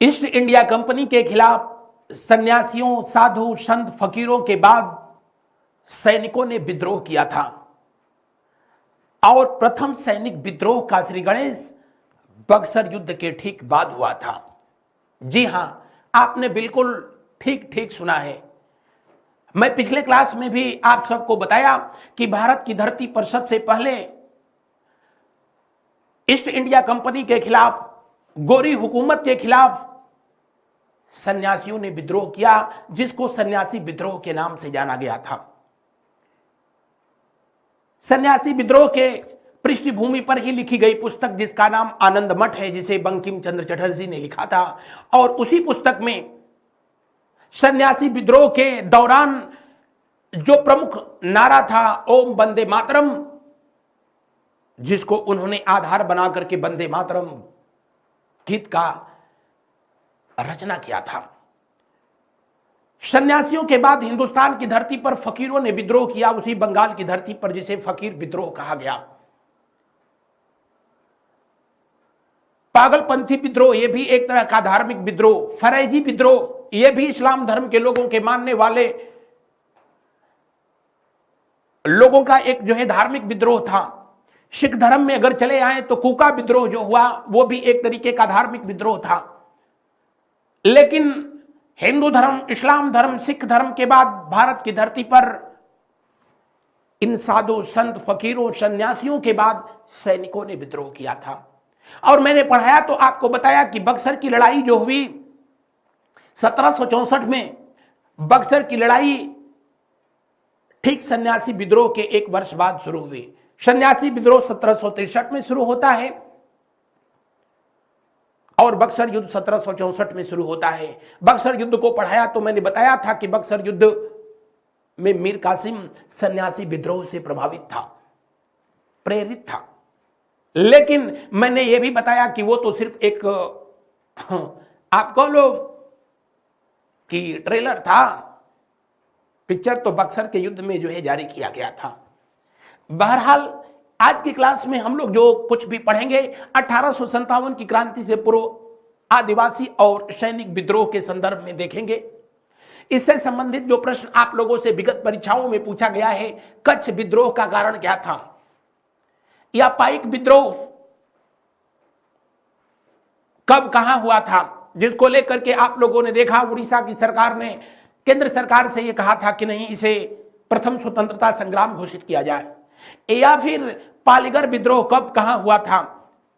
East India company के खिलाफ सन्यासियों, साधु, संत, फकीरों के बाद सैनिकों ने विद्रोह किया था और प्रथम सैनिक विद्रोह का श्री गणेश बक्सर युद्ध के ठीक बाद हुआ था। जी हां, आपने बिल्कुल ठीक ठीक सुना है। मैं पिछले क्लास में भी आप सबको बताया कि भारत की धरती पर सबसे पहले ईस्ट इंडिया कंपनी के खिलाफ, गोरी हुकूमत के खिलाफ सन्यासियों ने विद्रोह किया, जिसको सन्यासी विद्रोह के नाम से जाना गया था। सन्यासी विद्रोह के पृष्ठभूमि पर ही लिखी गई पुस्तक जिसका नाम आनंद मठ है, जिसे बंकिम चंद्र चटर्जी ने लिखा था, और उसी पुस्तक में सन्यासी विद्रोह के दौरान जो प्रमुख नारा था ओम वंदे मातरम, जिसको उन्होंने आधार बना करके वंदे मातरम गीत का रचना किया था। सन्यासियों के बाद हिंदुस्तान की धरती पर फकीरों ने विद्रोह किया, उसी बंगाल की धरती पर, जिसे फकीर विद्रोह कहा गया। पागलपंथी विद्रोह, यह भी एक तरह का धार्मिक विद्रोह। फरैजी विद्रोह, यह भी इस्लाम धर्म के लोगों के मानने वाले लोगों का एक जो है धार्मिक विद्रोह था। सिख धर्म में अगर चले आए तो कूका विद्रोह जो हुआ वो भी एक तरीके का धार्मिक विद्रोह था। लेकिन हिंदू धर्म, इस्लाम धर्म, सिख धर्म के बाद भारत की धरती पर इन साधु, संत, फकीरों, सन्यासियों के बाद सैनिकों ने विद्रोह किया था। और मैंने पढ़ाया तो आपको बताया कि बक्सर की लड़ाई जो हुई 1764 में, बक्सर की लड़ाई ठीक सन्यासी विद्रोह के एक वर्ष बाद शुरू हुई। सन्यासी विद्रोह 1763 में शुरू होता है और बक्सर युद्ध 1764 में शुरू होता है। बक्सर युद्ध को पढ़ाया तो मैंने बताया था कि बक्सर युद्ध में मीर कासिम सन्यासी विद्रोह से प्रभावित था, प्रेरित था। लेकिन मैंने यह भी बताया कि वो तो सिर्फ एक आप कह लो कि ट्रेलर था, पिक्चर तो बक्सर के युद्ध में जो है जारी किया गया था। बहरहाल आज की क्लास में हम लोग जो कुछ भी पढ़ेंगे 1857 की क्रांति से पूर्व आदिवासी और सैनिक विद्रोह के संदर्भ में देखेंगे। इससे संबंधित जो प्रश्न आप लोगों से विगत परीक्षाओं में पूछा गया है, कच्छ विद्रोह का कारण क्या था, या पाइक विद्रोह कब कहां हुआ था, जिसको लेकर के आप लोगों ने देखा उड़ीसा की सरकार ने केंद्र सरकार से यह कहा था कि नहीं, इसे प्रथम स्वतंत्रता संग्राम घोषित किया जाए, या फिर पालीगर विद्रोह कब कहां हुआ था।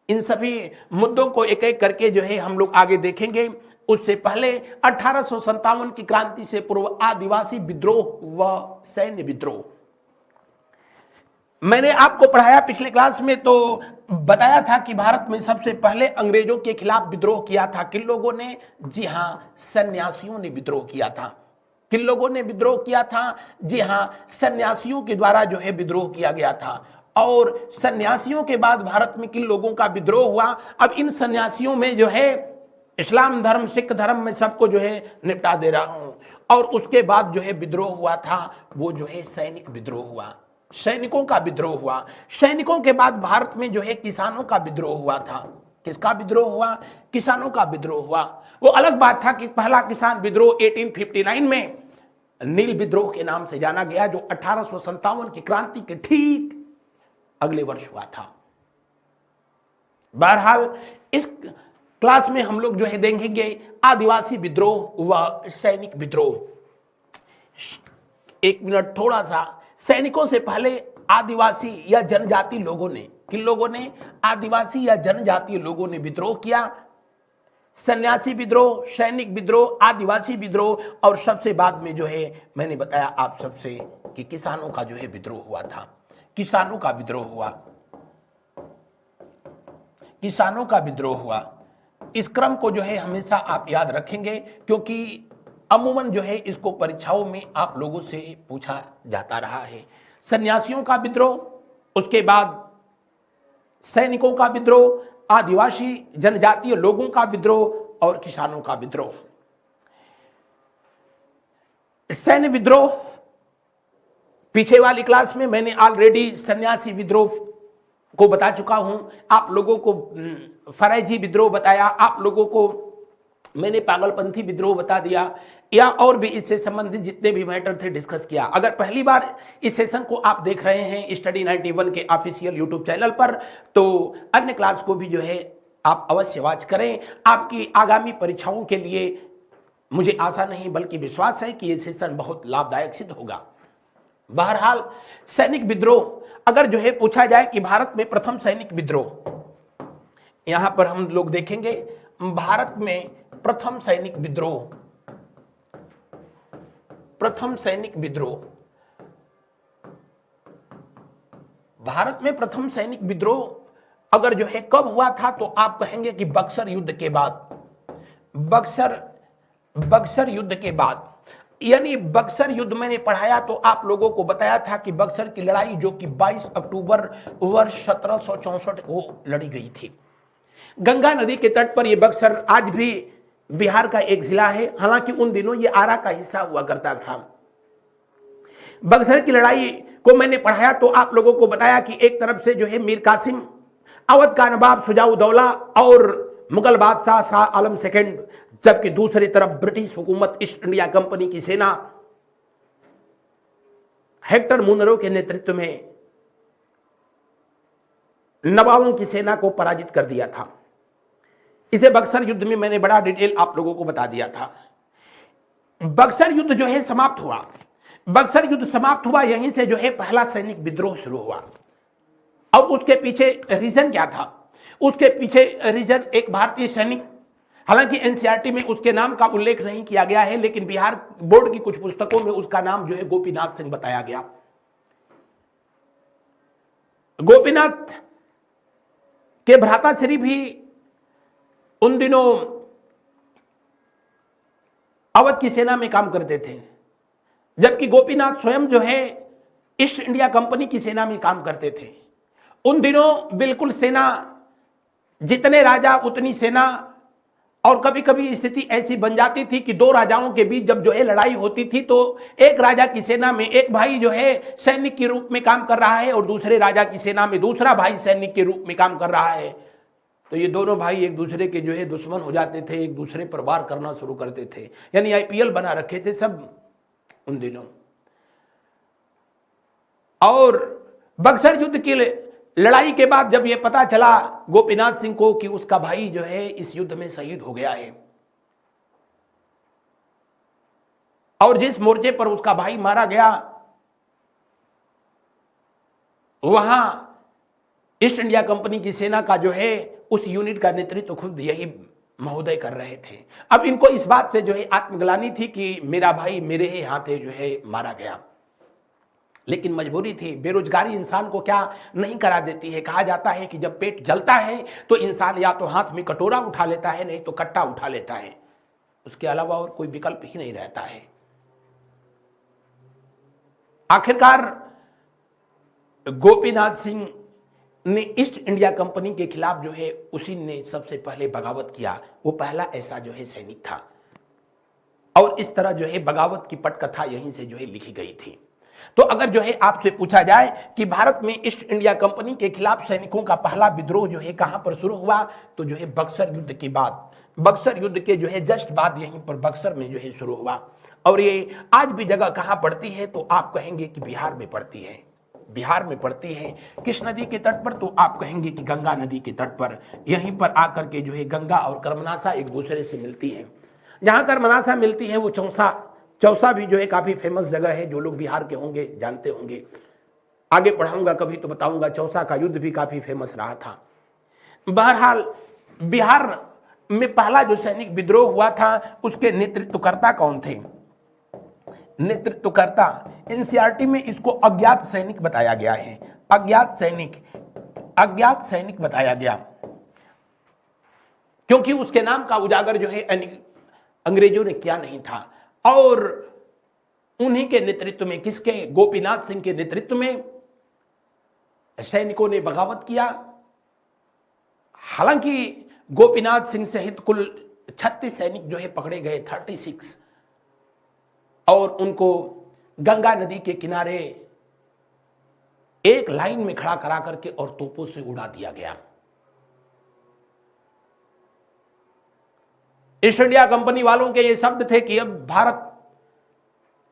इन सभी मुद्दों को एक एक करके जो है हम लोग आगे देखेंगे। उससे पहले 1857 की क्रांति से पूर्व आदिवासी विद्रोह व सैन्य विद्रोह मैंने आपको पढ़ाया पिछले क्लास में, तो बताया था कि भारत में सबसे पहले अंग्रेजों के खिलाफ विद्रोह किया था किन लोगों ने? जी हां, सन्यासियों ने विद्रोह किया था। किन लोगों ने विद्रोह किया था? जी हां, सन्यासियों के द्वारा जो है विद्रोह किया गया था। और सन्यासियों के बाद भारत में किन लोगों का विद्रोह हुआ? अब इन सन्यासियों में जो है इस्लाम धर्म, सिख धर्म में सबको जो है निपटा दे रहा हूं। और उसके बाद जो है विद्रोह हुआ था, वो जो है सैनिक विद्रोह हुआ, सैनिकों का विद्रोह हुआ। सैनिकों के बाद भारत में जो है किसानों का विद्रोह हुआ था। किसका विद्रोह हुआ? किसानों का विद्रोह हुआ। वो अलग बात था कि पहला किसान विद्रोह 1859 में नील विद्रोह के नाम से जाना गया, जो 1857 की क्रांति के ठीक अगले वर्ष हुआ था। बहरहाल इस क्लास में हम लोग जो है देखेंगे आदिवासी विद्रोह व सैनिक विद्रोह। एक मिनट, थोड़ा सा सैनिकों से पहले आदिवासी या जनजाति लोगों ने, किन लोगों ने? आदिवासी या जनजातीय लोगों ने विद्रोह किया। सन्यासी विद्रोह, सैनिक विद्रोह, आदिवासी विद्रोह, और सबसे बाद में जो है मैंने बताया आप सबसे कि किसानों का जो है विद्रोह हुआ था। किसानों का विद्रोह हुआ, किसानों का विद्रोह हुआ। इस क्रम को जो है हमेशा आप याद रखेंगे, क्योंकि अमूमन जो है इसको परीक्षाओं में आप लोगों से पूछा जाता रहा है। सन्यासियों का विद्रोह, उसके बाद सैनिकों का विद्रोह, आदिवासी जनजातीय लोगों का विद्रोह और किसानों का विद्रोह। सैन्य विद्रोह पीछे वाली क्लास में मैंने ऑलरेडी सन्यासी विद्रोह को बता चुका हूं। आप लोगों को फरैजी विद्रोह बताया, आप लोगों को मैंने पागलपंथी विद्रोह बता दिया, या और भी इससे संबंधित जितने भी मैटर थे डिस्कस किया। अगर पहली बार इस सेशन को आप देख रहे हैं स्टडी 91 के ऑफिशियल यूट्यूब चैनल पर, तो अन्य क्लास को भी जो है आप अवश्य वॉच करें। आपकी आगामी परीक्षाओं के लिए मुझे आशा नहीं बल्कि विश्वास है कि ये सेशन बहुत लाभदायक सिद्ध होगा। बहरहाल सैनिक विद्रोह अगर जो है पूछा जाए कि भारत में प्रथम सैनिक विद्रोह, यहां पर हम लोग देखेंगे भारत में प्रथम सैनिक विद्रोह, भारत में प्रथम सैनिक विद्रोह अगर जो है कब हुआ था, तो आप कहेंगे कि बक्सर युद्ध के बाद, बक्सर युद्ध के बाद। यानी बक्सर युद्ध मैंने पढ़ाया तो आप लोगों को बताया था कि बक्सर की लड़ाई जो कि 22 अक्टूबर वर्ष 1764 को लड़ी गई थी। गंगा नदी के तट पर यह बक्सर आज भी बिहार का एक जिला है, हालांकि उन दिनों यह आरा का हिस्सा हुआ करता था। बक्सर की लड़ाई को मैंने पढ़ाया तो आप लोगों को बताया कि एक तरफ से जो है मीर कासिम, अवध का नवाब शुजाउद्दौला और मुगल बादशाह शाह आलम सेकंड, जबकि दूसरी तरफ ब्रिटिश हुकूमत ईस्ट इंडिया कंपनी की सेना हेक्टर मुनरो के नेतृत्व में नवाबों की सेना को पराजित कर दिया था। इसे बक्सर युद्ध में मैंने बड़ा डिटेल आप लोगों को बता दिया था। बक्सर युद्ध जो है समाप्त हुआ, बक्सर युद्ध समाप्त हुआ, यहीं से जो है पहला सैनिक विद्रोह शुरू हुआ। अब उसके पीछे रीजन क्या था? उसके पीछे रीजन एक भारतीय सैनिक, हालांकि एनसीईआरटी में उसके नाम का उल्लेख नहीं किया गया है, लेकिन बिहार बोर्ड की कुछ पुस्तकों में उसका नाम जो है गोपीनाथ सिंह बताया गया। गोपीनाथ के भ्राताश्री भी उन दिनों अवध की सेना में काम करते थे, जबकि गोपीनाथ स्वयं जो है ईस्ट इंडिया कंपनी की सेना में काम करते थे। उन दिनों बिल्कुल सेना, जितने राजा उतनी सेना, और कभी कभी स्थिति ऐसी बन जाती थी कि दो राजाओं के बीच जब जो है लड़ाई होती थी तो एक राजा की सेना में एक भाई जो है सैनिक के रूप में काम कर रहा है और दूसरे राजा की सेना में दूसरा भाई सैनिक के रूप में काम कर रहा है, तो ये दोनों भाई एक दूसरे के जो है दुश्मन हो जाते थे, एक दूसरे पर वार करना शुरू करते थे। यानी आईपीएल बना रखे थे सब उन दिनों। और बक्सर युद्ध की लड़ाई के बाद जब यह पता चला गोपीनाथ सिंह को कि उसका भाई जो है इस युद्ध में शहीद हो गया है, और जिस मोर्चे पर उसका भाई मारा गया वहां ईस्ट इंडिया कंपनी की सेना का जो है उस यूनिट का नेतृत्व खुद यही महोदय कर रहे थे। अब इनको इस बात से जो है आत्मग्लानि थी कि मेरा भाई मेरे ही हाथे जो है मारा गया, लेकिन मजबूरी थी। बेरोजगारी इंसान को क्या नहीं करा देती है। कहा जाता है कि जब पेट जलता है तो इंसान या तो हाथ में कटोरा उठा लेता है, नहीं तो कट्टा उठा लेता है, उसके अलावा और कोई विकल्प ही नहीं रहता है। आखिरकार गोपीनाथ सिंह ने ईस्ट इंडिया कंपनी के खिलाफ जो है उसी ने सबसे पहले बगावत किया। वो पहला ऐसा जो है सैनिक था, और इस तरह जो है बगावत की पटकथा यहीं से जो है लिखी गई थी। तो अगर जो है आपसे पूछा जाए कि भारत में ईस्ट इंडिया कंपनी के खिलाफ सैनिकों का पहला विद्रोह जो है कहां पर शुरू हुआ, तो जो है बक्सर युद्ध के बाद, बक्सर युद्ध के जो है जस्ट बाद यहीं पर बक्सर में जो है शुरू हुआ। और ये आज भी जगह कहां पड़ती है, तो आप कहेंगे कि बिहार में पड़ती है, बिहार में पड़ती है। किस नदी के तट पर, तो आप कहेंगे कि गंगा नदी के तट पर। यहीं पर आकर के जो है गंगा और कर्मनासा एक दूसरे से मिलती है। जहां कर्मनासा मिलती है वो चौसा भी जो है काफी फेमस जगह है, जो लोग बिहार के होंगे जानते होंगे। आगे पढ़ाऊंगा कभी तो बताऊंगा, चौसा का युद्ध भी काफी फेमस रहा था। बहरहाल बिहार में पहला जो सैनिक विद्रोह हुआ था उसके नेतृत्वकर्ता कौन थे? नेतृत्वकर्ता एनसीईआरटी में इसको अज्ञात सैनिक बताया गया है। अज्ञात सैनिक बताया गया, क्योंकि उसके नाम का उजागर जो है अंग्रेजों ने किया नहीं था। और उन्हीं के नेतृत्व में, किसके? गोपीनाथ सिंह के नेतृत्व में सैनिकों ने बगावत किया। हालांकि गोपीनाथ सिंह सहित कुल 36 सैनिक जो है पकड़े गए, 36, और उनको गंगा नदी के किनारे एक लाइन में खड़ा करा करके और तोपों से उड़ा दिया गया। ईस्ट इंडिया कंपनी वालों के ये शब्द थे कि अब भारत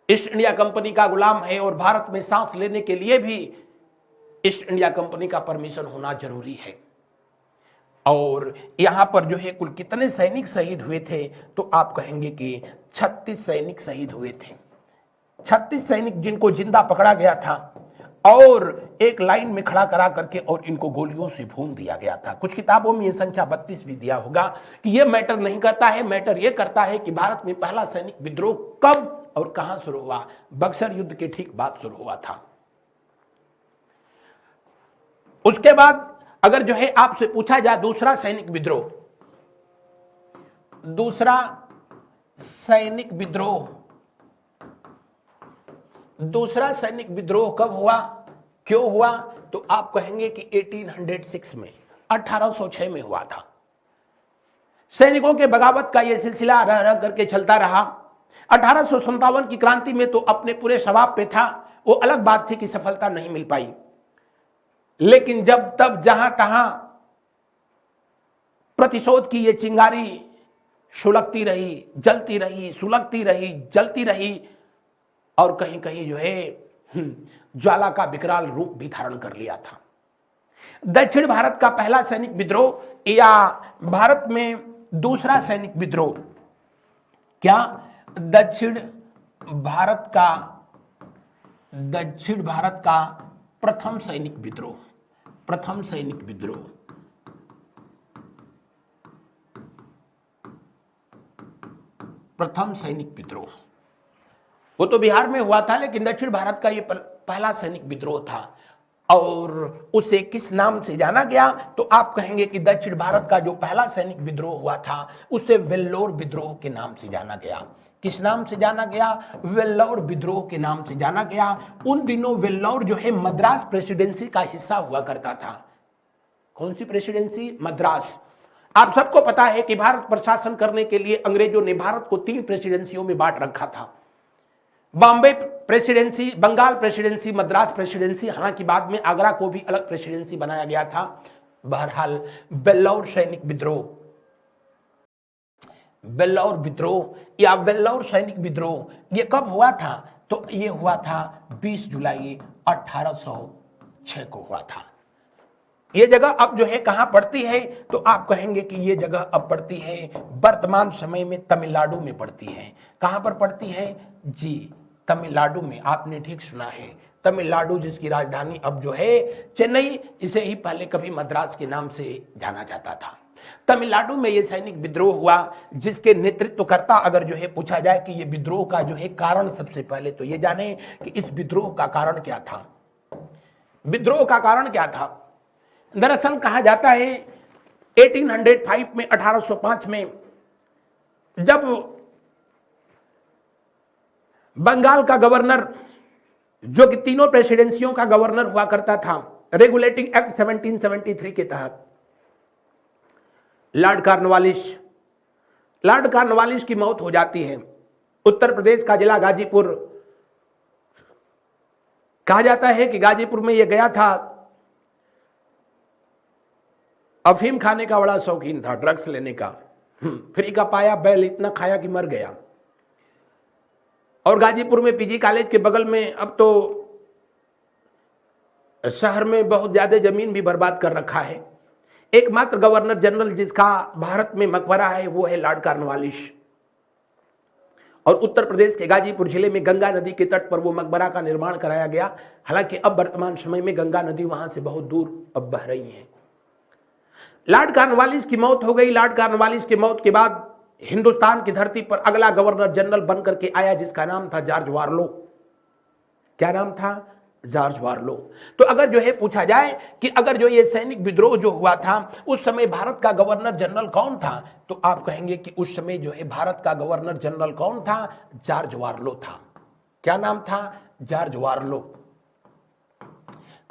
ईस्ट इंडिया कंपनी का गुलाम है और भारत में सांस लेने के लिए भी ईस्ट इंडिया कंपनी का परमिशन होना जरूरी है। और यहां पर जो है कुल कितने सैनिक शहीद हुए थे, तो आप कहेंगे कि 36 सैनिक शहीद हुए थे। 36 सैनिक जिनको जिंदा पकड़ा गया था और एक लाइन में खड़ा करा करके और इनको गोलियों से भून दिया गया था। कुछ किताबों में यह संख्या 32 भी दिया होगा कि यह मैटर नहीं करता है, मैटर यह करता है कि भारत में पहला सैनिक विद्रोह कब और कहां शुरू हुआ। बक्सर युद्ध के ठीक बाद शुरू हुआ था। उसके बाद अगर जो है आपसे पूछा जाए दूसरा सैनिक विद्रोह कब हुआ, क्यों हुआ, तो आप कहेंगे कि 1806 में 1806 में हुआ था। सैनिकों के बगावत का यह सिलसिला रह रह करके चलता रहा। 1857 की क्रांति में तो अपने पूरे शबाब पे था, वो अलग बात थी कि सफलता नहीं मिल पाई। लेकिन जब तब जहां तहां प्रतिशोध की ये चिंगारी सुलगती रही, जलती रही, सुलगती रही, जलती रही और कहीं कहीं जो है ज्वाला का विकराल रूप भी धारण कर लिया था। दक्षिण भारत का पहला सैनिक विद्रोह या भारत में दूसरा सैनिक विद्रोह, क्या दक्षिण भारत का प्रथम सैनिक विद्रोह वो तो बिहार में हुआ था, लेकिन दक्षिण भारत का ये पहला सैनिक विद्रोह था। और उसे किस नाम से जाना गया, तो आप कहेंगे कि दक्षिण भारत का जो पहला सैनिक विद्रोह हुआ था उसे वेल्लोर विद्रोह के नाम से जाना गया। किस नाम से जाना गया? वेल्लोर विद्रोह के नाम से जाना गया। उन दिनों वेल्लोर जो है मद्रास प्रेसिडेंसी का हिस्सा हुआ करता था। कौन सी प्रेसिडेंसी? मद्रास। आप सबको पता है कि भारत पर शासन करने के लिए अंग्रेजों ने भारत को 3 प्रेसिडेंसियों में बांट रखा था। Bombay presidency, Bengal presidency, Madras presidency. हालांकि बाद में आगरा को भी अलग प्रेसिडेंसी बनाया गया था। बहरहाल वेल्लोर सैनिक विद्रोह ये कब हुआ था? तो ये हुआ था 20 जुलाई 1806 को हुआ था। ये जगह अब जो है कहां पड़ती है, तो आप कहेंगे कि ये जगह अब पड़ती है वर्तमान समय में तमिलनाडु में पड़ती है। कहां पर पड़ती है? जी, तमिलनाडु में। आपने ठीक सुना है, तमिलनाडु, जिसकी राजधानी अब जो है चेन्नई, इसे ही पहले कभी मद्रास के नाम से जाना जाता था। तमिलनाडु में यह सैनिक विद्रोह हुआ, जिसके नेतृत्वकर्ता अगर जो है पूछा जाए कि यह विद्रोह का जो है कारण, सबसे पहले तो यह जाने कि इस विद्रोह का कारण क्या था। विद्रोह का कारण क्या था? दरअसल कहा जाता है 1805 में, 1805 में जब बंगाल का गवर्नर, जो कि तीनों प्रेसिडेंसियों का गवर्नर हुआ करता था, रेगुलेटिंग एक्ट 1773 के तहत, लॉर्ड कॉर्नवालिस की मौत हो जाती है। उत्तर प्रदेश का जिला गाजीपुर, कहा जाता है कि गाजीपुर में यह गया था, अफीम खाने का बड़ा शौकीन था, ड्रग्स लेने का। फ्री का पाया, बैल इतना खाया कि मर गया। और गाजीपुर में पीजी कॉलेज के बगल में अब तो शहर में बहुत ज्यादा जमीन भी बर्बाद कर रखा है। एकमात्र गवर्नर जनरल जिसका भारत में मकबरा है वो है लॉर्ड कॉर्नवालिस। और उत्तर प्रदेश के गाजीपुर जिले में गंगा नदी के तट पर वो मकबरा का निर्माण कराया गया। हालांकि अब वर्तमान समय में गंगा नदी वहां से बहुत दूर अब बह रही है। लॉर्ड कॉर्नवालिस की मौत हो गई। लॉर्ड कॉर्नवालिस की मौत के बाद हिंदुस्तान की धरती पर अगला गवर्नर जनरल बनकर के आया, जिसका नाम था जॉर्ज वार्लो। क्या नाम था? जॉर्ज वार्लो। तो अगर जो है पूछा जाए कि अगर जो ये सैनिक विद्रोह जो हुआ था उस समय भारत का गवर्नर जनरल कौन था, तो आप कहेंगे कि उस समय जो है भारत का गवर्नर जनरल कौन था? जॉर्ज वार्लो था। क्या नाम था? जॉर्ज वार्लो।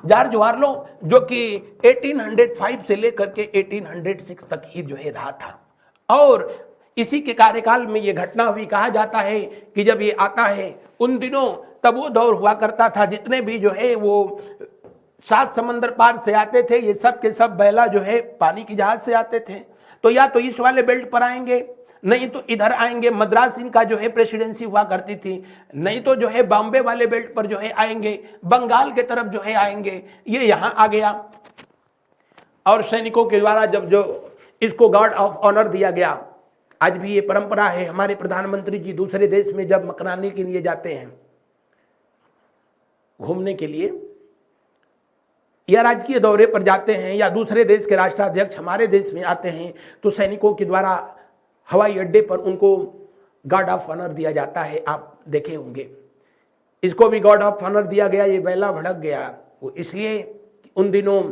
जॉर्ज वार्लो जो कि 1805 से लेकर के 1806 तक ही जो है रहा था। और इसी के कार्यकाल में यह घटना हुई। कहा जाता है कि जब ये आता है उन दिनों, तब वो दौर हुआ करता था, जितने भी जो है वो 7 समंदर पार से आते थे, ये सब के सब बैला जो है पानी की जहाज से आते थे। तो या तो इस वाले बेल्ट पर आएंगे नहीं तो इधर आएंगे, मद्रास इनका जो है प्रेसिडेंसी हुआ करती थी, नहीं तो जो है बॉम्बे वाले बेल्ट पर जो है आएंगे, बंगाल के तरफ जो है आएंगे, ये यहां आ गया। और सैनिकों के द्वारा जब जो इसको गार्ड ऑफ ऑनर दिया गया, आज भी ये परंपरा है, हमारे प्रधानमंत्री जी दूसरे देश में जब मकराने के लिए जाते हैं, घूमने के लिए या राजकीय दौरे पर जाते हैं, या दूसरे देश के राष्ट्राध्यक्ष हमारे देश में आते हैं, तो सैनिकों के द्वारा हवाई अड्डे पर उनको गार्ड ऑफ ऑनर दिया जाता है। आप देखे होंगे, इसको भी गार्ड ऑफ ऑनर दिया गया। ये बेला भड़क गया वो इसलिए उन दिनों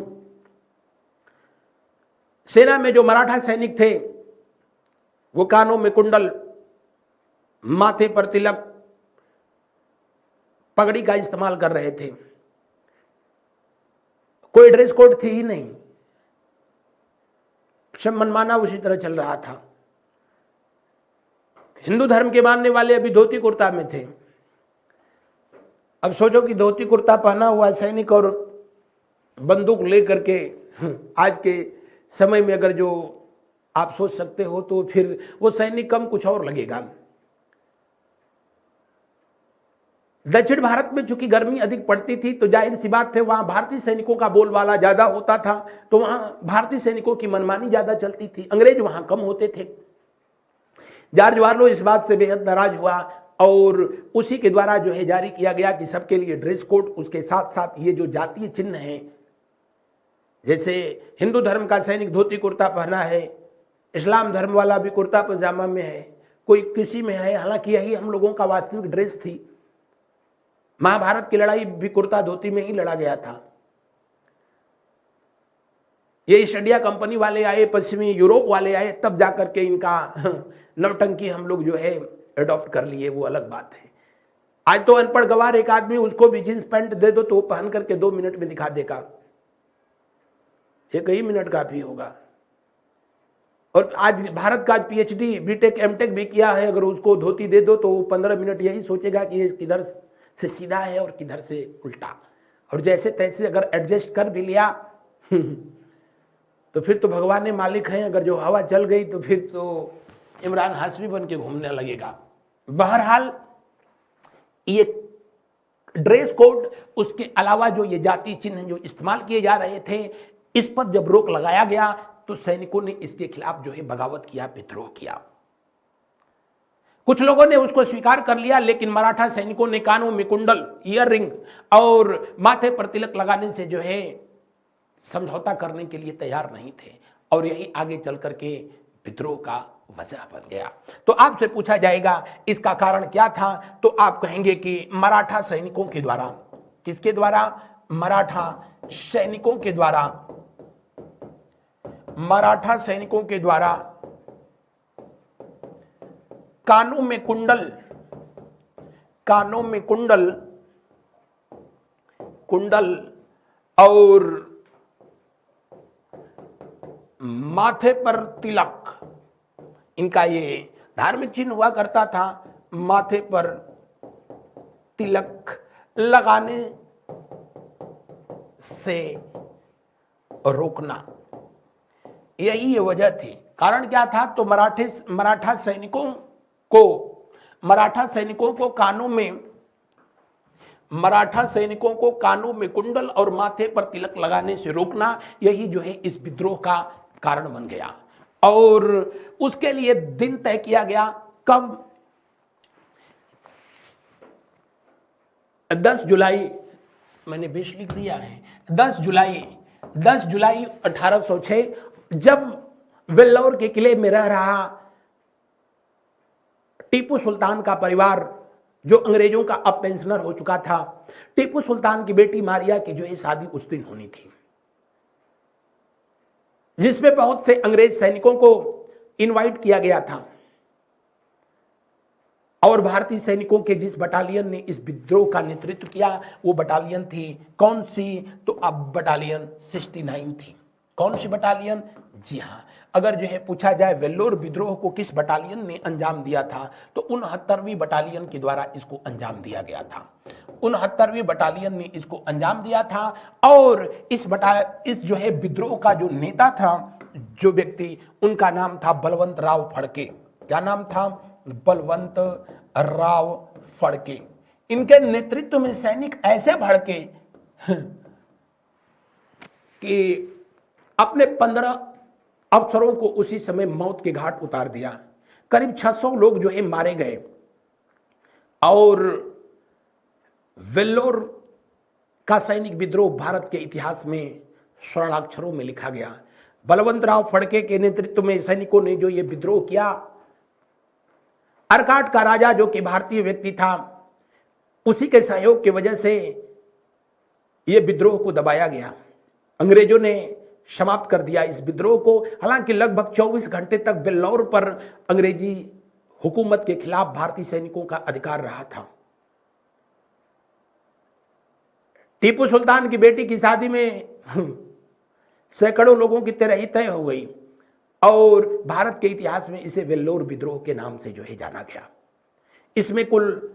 सेना में जो मराठा सैनिक थे वो कानों में कुंडल, माथे पर तिलक, पगड़ी का इस्तेमाल कर रहे थे। कोई ड्रेस कोड थी ही नहीं, सब मनमाना उसी तरह चल रहा था। हिंदू धर्म के मानने वाले अभी धोती कुर्ता में थे। अब सोचो कि धोती कुर्ता पहना हुआ सैनिक और बंदूक लेकर के आज के समय में अगर जो आप सोच सकते हो, तो फिर वो सैनिक कम कुछ और लगेगा। दक्षिण भारत में चूंकि गर्मी अधिक पड़ती थी, तो जाहिर सी बात है वहां भारतीय सैनिकों का बोलबाला ज्यादा होता था, तो वहां भारतीय सैनिकों की मनमानी ज्यादा चलती थी, अंग्रेज वहां कम होते थे। जॉर्ज वार्लो इस बात से बेहद नाराज हुआ और उसी के द्वारा जो है जारी किया गया कि सबके लिए ड्रेस कोड, उसके साथ साथ ये जो जातीय चिन्ह है, जैसे हिंदू धर्म का सैनिक धोती कुर्ता पहना है, इस्लाम धर्म वाला भी कुर्ता पजामा में है, कोई किसी में है, हालांकि यही हम लोगों का वास्तविक ड्रेस थी। महाभारत की लड़ाई भी कुर्ता धोती में ही लड़ा गया था। ये ईस्ट इंडिया कंपनी वाले आए, पश्चिमी यूरोप वाले आए, तब जाकर के इनका नौटंकी हम लोग जो है अडॉप्ट कर लिए, वो अलग बात है। आज तो अनपढ़ गवार एक आदमी, उसको भी जींस पैंट दे दो तो वो पहन करके 2 मिनट में दिखा देगा, एक ही मिनट काफी होगा। और आज भारत का पीएचडी, बीटेक, एमटेक भी किया है, अगर उसको धोती दे दो तो 15 मिनट यही सोचेगा कि ये किधर से सीधा है और किधर से उल्टा, और जैसे तैसे अगर एडजस्ट कर भी लिया तो फिर तो भगवान ने मालिक हैं, अगर जो हवा चल गई तो फिर तो इमरान हाशमी बन के घूमने लगेगा। बहरहाल ये ड्रेस कोड, उसके अलावा जो ये जाति चिन्ह जो इस्तेमाल किए जा रहे थे, इस पर जब रोक लगाया गया तो सैनिकों ने इसके खिलाफ जो है बगावत किया, विद्रोह किया। कुछ लोगों ने उसको स्वीकार कर लिया, लेकिन मराठा सैनिकों ने कानों में कुंडल, ईयर रिंग और माथे पर तिलक लगाने से जो है समझौता करने के लिए तैयार नहीं थे, और यही आगे चल करके विद्रोह का वजह बन गया। तो आपसे पूछा जाएगा इसका कारण क्या था, तो आप कहेंगे कि मराठा सैनिकों के द्वारा, किसके द्वारा? मराठा सैनिकों के द्वारा, मराठा सैनिकों के द्वारा कानों में कुंडल, कानों में कुंडल, कुंडल और माथे पर तिलक, इनका ये धार्मिक चिन्ह हुआ करता था। माथे पर तिलक लगाने से रोकना, यही ये वजह थी। कारण क्या था? तो मराठा सैनिकों को कानों में कुंडल और माथे पर तिलक लगाने से रोकना, यही जो है इस विद्रोह का कारण बन गया। और उसके लिए दिन तय किया गया, कब? 10 जुलाई, मैंने 20 लिख दिया है, 10 जुलाई 1806, जब वेल्लोर के किले में रह रहा टीपू सुल्तान का परिवार, जो अंग्रेजों का अब पेंशनर हो चुका था, टीपू सुल्तान की बेटी मारिया की जो है शादी उस दिन होनी थी, जिसमें बहुत से अंग्रेज सैनिकों को इनवाइट किया गया था। और भारतीय सैनिकों के जिस बटालियन ने इस विद्रोह का नेतृत्व किया, वो बटालियन थी कौन सी? तो अब बटालियन 69 थी। कौन सी बटालियन? जी हाँ, अगर जो है पूछा जाए वेल्लोर विद्रोह को किस बटालियन ने अंजाम दिया था, तो 69वीं बटालियन के द्वारा इसको अंजाम दिया गया था। 69वीं बटालियन ने इसको अंजाम दिया था। और इस जो है विद्रोह का जो नेता था, जो व्यक्ति, उनका नाम था बलवंत राव फड़के। क्या नाम था, बलवंत राव फड़के। इनके नेतृत्व में सैनिक ऐसे भड़के कि अपने 15 अफसरों को उसी समय मौत के घाट उतार दिया। करीब 600 लोग जो है मारे गए और वेल्लोर का सैनिक विद्रोह भारत के इतिहास में स्वर्णाक्षरों में लिखा गया। बलवंत राव फड़के के नेतृत्व में सैनिकों ने जो ये विद्रोह किया, अर्काट का राजा जो कि भारतीय व्यक्ति था, उसी के सहयोग की वजह से यह विद्रोह को दबाया गया। अंग्रेजों ने समाप्त कर दिया इस विद्रोह को। हालांकि लगभग 24 घंटे तक वेल्लोर पर अंग्रेजी हुकूमत के खिलाफ भारतीय सैनिकों का अधिकार रहा था। टीपू सुल्तान की बेटी की शादी में सैकड़ों लोगों की तिरही तय हो गई और भारत के इतिहास में इसे वेल्लोर विद्रोह के नाम से जो है जाना गया। इसमें कुल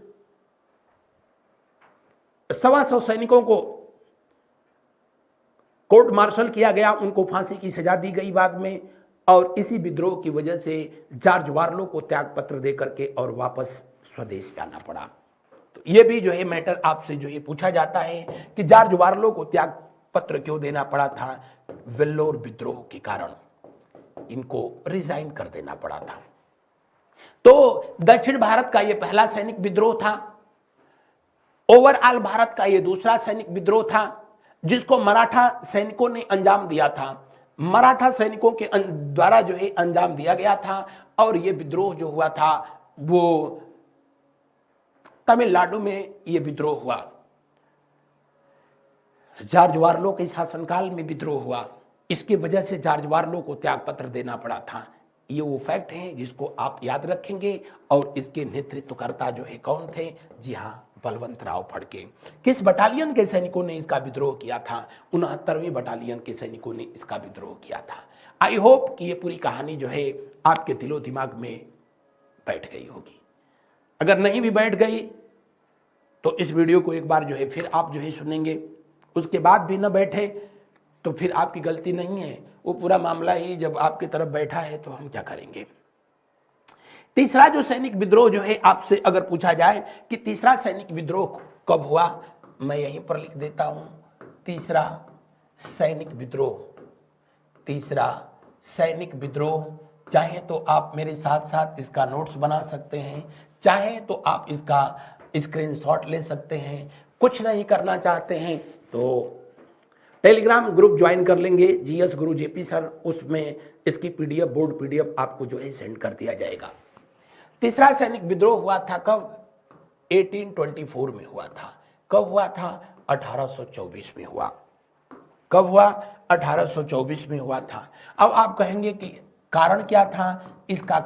125 सैनिकों को कोर्ट मार्शल किया गया, उनको फांसी की सजा दी गई बाद में, और इसी विद्रोह की वजह से जॉर्ज वार्लो को त्याग पत्र दे करके और वापस स्वदेश जाना पड़ा। तो ये भी जो है मैटर आपसे जो ये पूछा जाता है कि जॉर्ज वार्लो को त्याग पत्र क्यों देना पड़ा था। वेल्लोर विद्रोह के कारण इनको रिजाइन कर देना पड़ा था। तो दक्षिण भारत का यह पहला सैनिक विद्रोह था। ओवरऑल भारत का यह दूसरा सैनिक विद्रोह था जिसको मराठा सैनिकों ने अंजाम दिया था। मराठा सैनिकों के द्वारा जो है अंजाम दिया गया था और यह विद्रोह जो हुआ था वो तमिलनाडु में यह विद्रोह हुआ। जॉर्ज वार्लो के शासनकाल में विद्रोह हुआ। इसकी वजह से जॉर्ज वार्लो को त्याग पत्र देना पड़ा था। ये वो फैक्ट है जिसको आप याद रखेंगे। और इसके नेतृत्वकर्ता जो है कौन थे? जी हाँ, बलवंत राव फड़के। किस बटालियन के सैनिकों ने इसका विद्रोह किया था? 69वीं बटालियन के सैनिकों ने इसका विद्रोह किया था। आई होप कि ये पूरी कहानी जो है आपके दिलो दिमाग में बैठ गई होगी। अगर नहीं भी बैठ गई तो इस वीडियो को एक बार जो है फिर आप जो है सुनेंगे, उसके बाद भी न बैठे तो फिर आपकी गलती नहीं है। वो पूरा मामला ही जब आपकी तरफ बैठा है तो हम क्या करेंगे। तीसरा जो सैनिक विद्रोह जो है आपसे अगर पूछा जाए कि तीसरा सैनिक विद्रोह कब हुआ, मैं यहीं पर लिख देता हूं। तीसरा सैनिक विद्रोह, चाहे तो आप मेरे साथ साथ इसका नोट्स बना सकते हैं, चाहे तो आप इसका स्क्रीनशॉट ले सकते हैं। कुछ नहीं करना चाहते हैं तो टेलीग्राम ग्रुप ज्वाइन कर लेंगे, जीएस गुरु जेपी सर, उसमें इसकी पीडीएफ, बोर्ड पीडीएफ आपको जो है सेंड कर दिया जाएगा। तीसरा सैनिक विद्रोह हुआ था कब? 1824 में हुआ था। कब हुआ था? 1824 में हुआ। कब हुआ? 1824 में हुआ था। अब आप कहेंगे कि कारण क्या था? इसका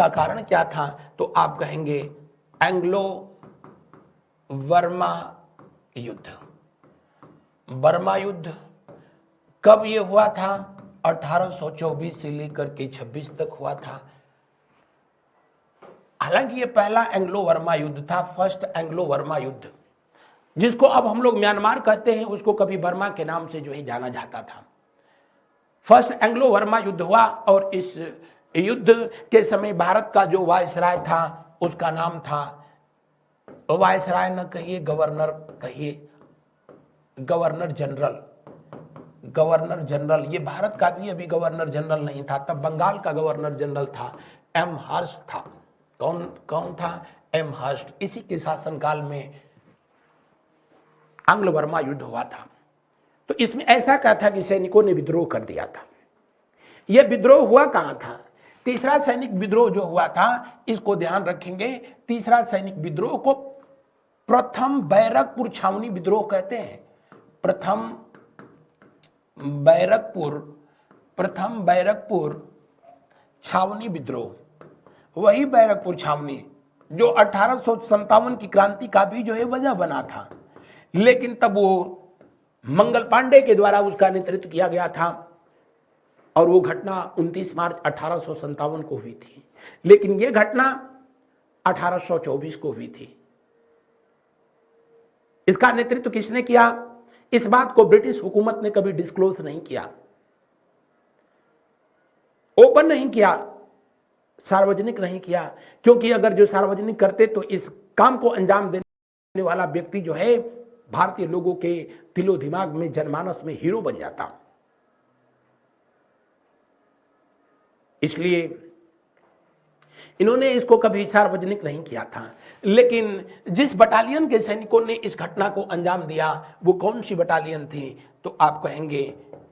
कारण क्या था? तो आप कहेंगे एंग्लो वर्मा युद्ध। बर्मा युद्ध कब ये हुआ था? 1824 से लेकर के 26 तक हुआ था। हालांकि ये पहला एंग्लो वर्मा युद्ध था, फर्स्ट एंग्लो वर्मा युद्ध, जिसको अब हम लोग म्यांमार कहते हैं, उसको कभी बर्मा के नाम से जो है जाना जाता था। फर्स्ट एंग्लो वर्मा युद्ध हुआ और इस युद्ध के समय भारत का जो वायसराय था उसका नाम था, वायसराय न कहिए, गवर्नर कहिए, गवर्नर जनरल। ये भारत का भी अभी गवर्नर जनरल नहीं था, तब बंगाल का गवर्नर जनरल था, एम हर्स्ट था। कौन था? Amherst. इसी के शासनकाल में आंग्ल वर्मा युद्ध हुआ था। तो इसमें ऐसा क्या था कि सैनिकों ने विद्रोह कर दिया था। यह विद्रोह हुआ कहां था? तीसरा सैनिक विद्रोह जो हुआ था, इसको ध्यान रखेंगे। तीसरा सैनिक विद्रोह को प्रथम बैरकपुर छावनी विद्रोह कहते हैं। प्रथम बैरकपुर छावनी विद्रोह, वही बैरकपुर छावनी जो 1857 की क्रांति का भी जो है वजह बना था, लेकिन तब वो मंगल पांडे के द्वारा उसका नेतृत्व किया गया था और वो घटना 29 मार्च 1857 को हुई थी, लेकिन ये घटना 1824 को हुई थी। इसका नेतृत्व किसने किया? इस बात को ब्रिटिश हुकूमत ने कभी डिस्क्लोज नहीं किया। ओपन नहीं किया, सार्वजनिक नहीं किया, क्योंकि अगर जो सार्वजनिक करते तो इस काम को अंजाम देने वाला व्यक्ति जो है भारतीय लोगों के दिलो दिमाग में, जनमानस में हीरो बन जाता। इसलिए इन्होंने इसको कभी सार्वजनिक नहीं किया था। लेकिन जिस बटालियन के सैनिकों ने इस घटना को अंजाम दिया वो कौन सी बटालियन थी? तो आप कहेंगे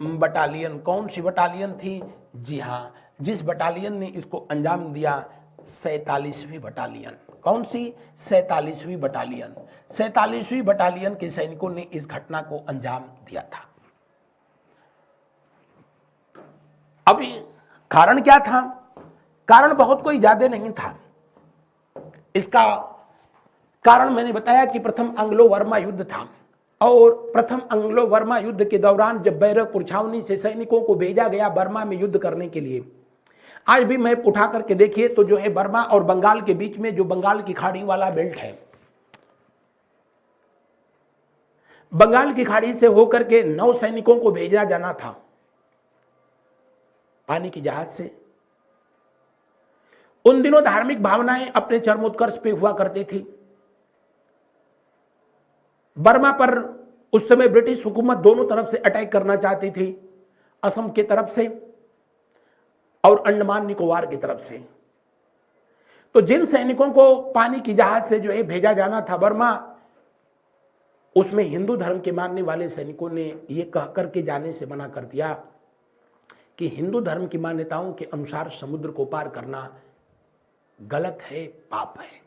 बटालियन, कौन सी बटालियन थी? जी हाँ, जिस बटालियन ने इसको अंजाम दिया 47वीं बटालियन। कौन सी? 47वीं बटालियन। 47वीं बटालियन के सैनिकों ने इस घटना को अंजाम दिया था। अभी कारण क्या था? कारण बहुत कोई ज्यादा नहीं था। इसका कारण मैंने बताया कि प्रथम एंग्लो वर्मा युद्ध था, और प्रथम एंग्लो वर्मा युद्ध के दौरान जब बैरकपुर छावनी से सैनिकों को भेजा गया बर्मा में युद्ध करने के लिए, आज भी मैप उठा करके देखिए तो जो है बर्मा और बंगाल के बीच में जो बंगाल की खाड़ी वाला बेल्ट है, बंगाल की खाड़ी से होकर के 9 सैनिकों को भेजा जाना था पानी की जहाज से। उन दिनों धार्मिक भावनाएं अपने चरमोत्कर्ष पे हुआ करती थी। बर्मा पर उस समय ब्रिटिश हुकूमत दोनों तरफ से अटैक करना चाहती थी, असम की तरफ से और अंडमान निकोबार की तरफ से। तो जिन सैनिकों को पानी की जहाज से जो है भेजा जाना था बर्मा, उसमें हिंदू धर्म के मानने वाले सैनिकों ने यह कह करके जाने से मना कर दिया कि हिंदू धर्म की मान्यताओं के अनुसार समुद्र को पार करना गलत है, पाप है।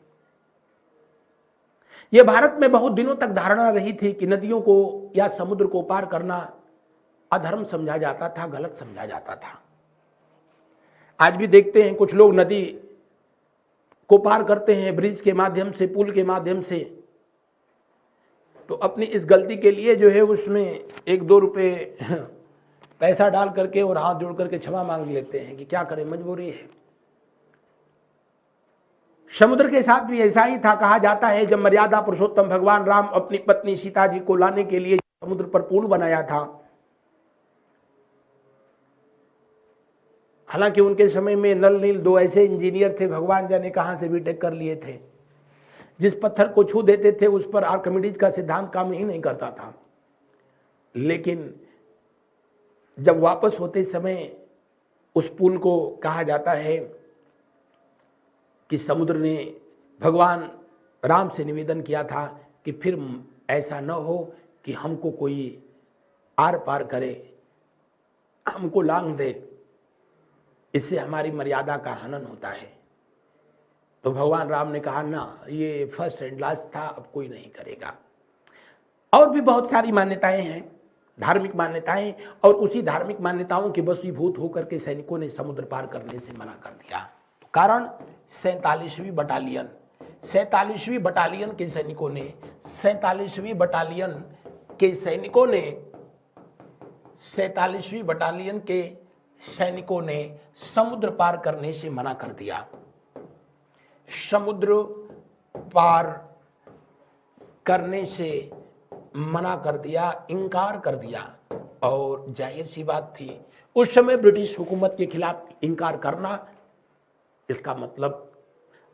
यह भारत में बहुत दिनों तक धारणा रही थी कि नदियों को या समुद्र को पार करना अधर्म समझा जाता था, गलत समझा जाता था। आज भी देखते हैं कुछ लोग नदी को पार करते हैं ब्रिज के माध्यम से, पुल के माध्यम से, तो अपनी इस गलती के लिए जो है उसमें 1-2 रुपए पैसा डाल करके और हाथ जोड़ करके क्षमा मांग लेते हैं कि क्या करें, मजबूरी है। समुद्र के साथ भी ऐसा ही था। कहा जाता है जब मर्यादा पुरुषोत्तम भगवान राम अपनी पत्नी सीता जी को लाने के लिए समुद्र पर पुल बनाया था, हालांकि उनके समय में नल नील 2 ऐसे इंजीनियर थे, भगवान जाने कहां से बीटेक कर लिए थे। जिस पत्थर को छू देते थे उस पर आर्किमिडीज का सिद्धांत काम ही नहीं करता था। लेकिन जब वापस होते समय उस पुल को कहा जाता है कि समुद्र ने भगवान राम से निवेदन किया था कि फिर ऐसा न हो कि हमको कोई आर पार करे, हमको लांघ दे, इससे हमारी मर्यादा का हनन होता है। तो भगवान राम ने कहा ना, ये फर्स्ट एंड लास्ट था, अब कोई नहीं करेगा। और भी बहुत सारी मान्यताएं हैं, धार्मिक मान्यताएं, और उसी धार्मिक मान्यताओं के वशीभूत होकर के सैनिकों ने समुद्र पार करने से मना कर दिया। तो कारण 47वीं बटालियन, 47वीं बटालियन के सैनिकों ने 47वीं बटालियन के सैनिकों ने 47वीं बटालियन के सैनिकों ने समुद्र पार करने से मना कर दिया। समुद्र पार करने से मना कर दिया, इनकार कर दिया। और जाहिर सी बात थी उस समय ब्रिटिश हुकूमत के खिलाफ इनकार करना, इसका मतलब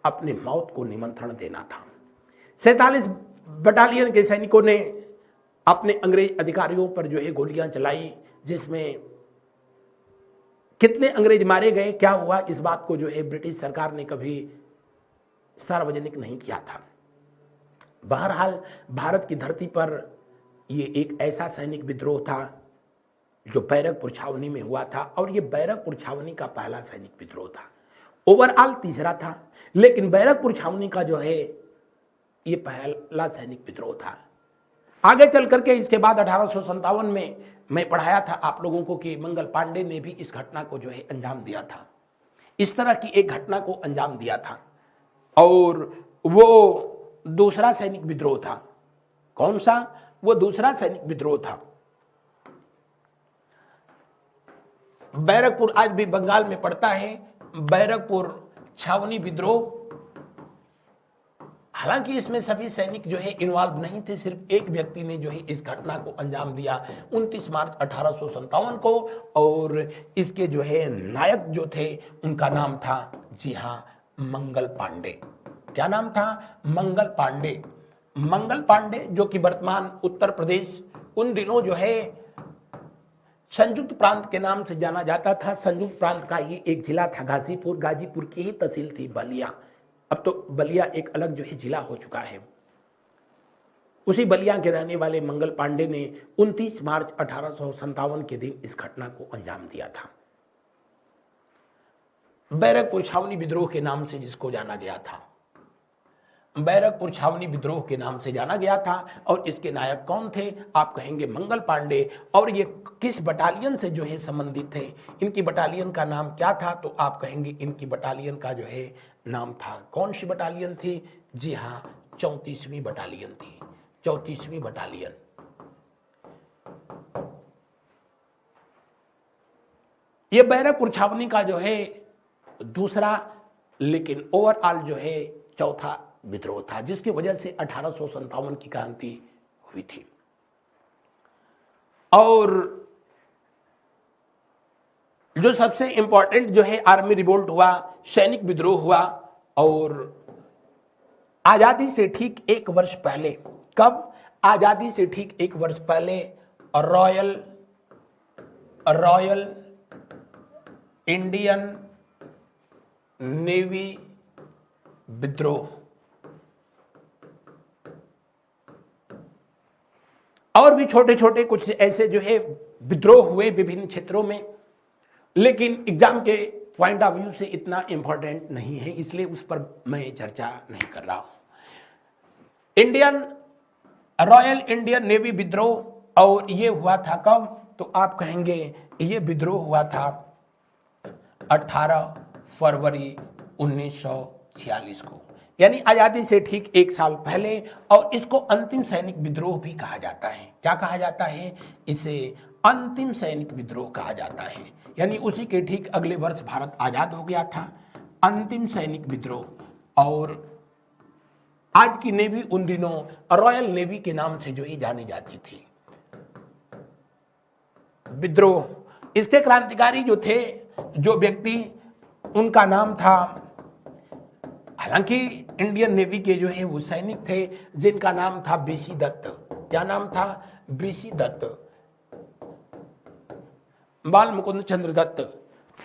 अपने मौत को निमंत्रण देना था। 47 बटालियन के सैनिकों ने अपने अंग्रेज अधिकारियों पर जो है गोलियां चलाई, जिसमें कितने अंग्रेज मारे गए, क्या हुआ, इस बात को जो है ब्रिटिश सरकार ने कभी सार्वजनिक नहीं किया था। बहरहाल भारत की धरती पर यह एक ऐसा सैनिक विद्रोह था जो बैरकपुर छावनी में हुआ था, और यह बैरकपुर छावनी का पहला सैनिक विद्रोह था। ओवरऑल तीसरा था, लेकिन बैरकपुर छावनी का जो है ये पहला सैनिक विद्रोह था। आगे चल करके इसके बाद 1857 में मैं पढ़ाया था आप लोगों को कि मंगल पांडे ने भी इस घटना को जो है अंजाम दिया था। इस तरह की एक घटना को अंजाम दिया था, और वो दूसरा सैनिक विद्रोह था। कौन सा? वो दूसरा सैनिक विद्रोह था। बैरकपुर आज भी बंगाल में पड़ता है। बैरकपुर छावनी विद्रोह हालांकि इसमें सभी सैनिक जो है इन्वॉल्व नहीं थे, सिर्फ एक व्यक्ति ने जो है इस घटना को अंजाम दिया 29 मार्च 1857 को, और इसके जो है नायक जो थे उनका नाम था, जी हाँ, मंगल पांडे। क्या नाम था? मंगल पांडे। मंगल पांडे जो कि वर्तमान उत्तर प्रदेश, उन दिनों जो है संयुक्त प्रांत के नाम से जाना जाता था। संयुक्त प्रांत का ही एक जिला था गाजीपुर, गाजीपुर की ही तहसील थी बलिया। अब तो बलिया एक अलग जो है जिला हो चुका है। उसी बलिया के रहने वाले मंगल पांडे ने 29 मार्च 1857 के दिन इस घटना को अंजाम दिया था। बैरकपुर छावनी विद्रोह के नाम से जिसको जाना गया था, बैरकपुर छावनी विद्रोह के नाम से जाना गया था। और इसके नायक कौन थे? आप कहेंगे मंगल पांडे। और ये किस बटालियन से जो है संबंधित थे? इनकी बटालियन का नाम क्या था? तो आप कहेंगे इनकी बटालियन का जो है नाम था, कौन सी बटालियन थी? जी हाँ, 34वीं बटालियन थी, 34वीं बटालियन। ये बैरकपुर छावनी का जो है दूसरा, लेकिन ओवरऑल जो है चौथा विद्रोह था, जिसकी वजह से 1857 की क्रांति हुई थी। और जो सबसे इंपॉर्टेंट जो है आर्मी रिवोल्ट हुआ, सैनिक विद्रोह हुआ, और आजादी से ठीक एक वर्ष पहले, कब? आजादी से ठीक एक वर्ष पहले रॉयल इंडियन नेवी विद्रोह। और भी छोटे छोटे कुछ ऐसे जो है विद्रोह हुए विभिन्न क्षेत्रों में, लेकिन एग्जाम के पॉइंट ऑफ व्यू से इतना इंपॉर्टेंट नहीं है, इसलिए उस पर मैं चर्चा नहीं कर रहा हूं। रॉयल इंडियन नेवी विद्रोह, और ये हुआ था कब? तो आप कहेंगे ये विद्रोह हुआ था 18 फरवरी 1946 को, यानी आजादी से ठीक एक साल पहले। और इसको अंतिम सैनिक विद्रोह भी कहा जाता है। क्या कहा जाता है? इसे अंतिम सैनिक विद्रोह कहा जाता है। यानी उसी के ठीक अगले वर्ष भारत आजाद हो गया था। अंतिम सैनिक विद्रोह। और आज की नेवी उन दिनों रॉयल नेवी के नाम से जो ही जानी जाती थी। विद्रोह, इसके क्रांतिकारी जो थे, जो व्यक्ति, उनका नाम था, हालांकि इंडियन नेवी के जो है वो सैनिक थे जिनका नाम था बीसी दत्त। क्या नाम था? बीसी दत्त, बाल मुकुंद चंद्र दत्त।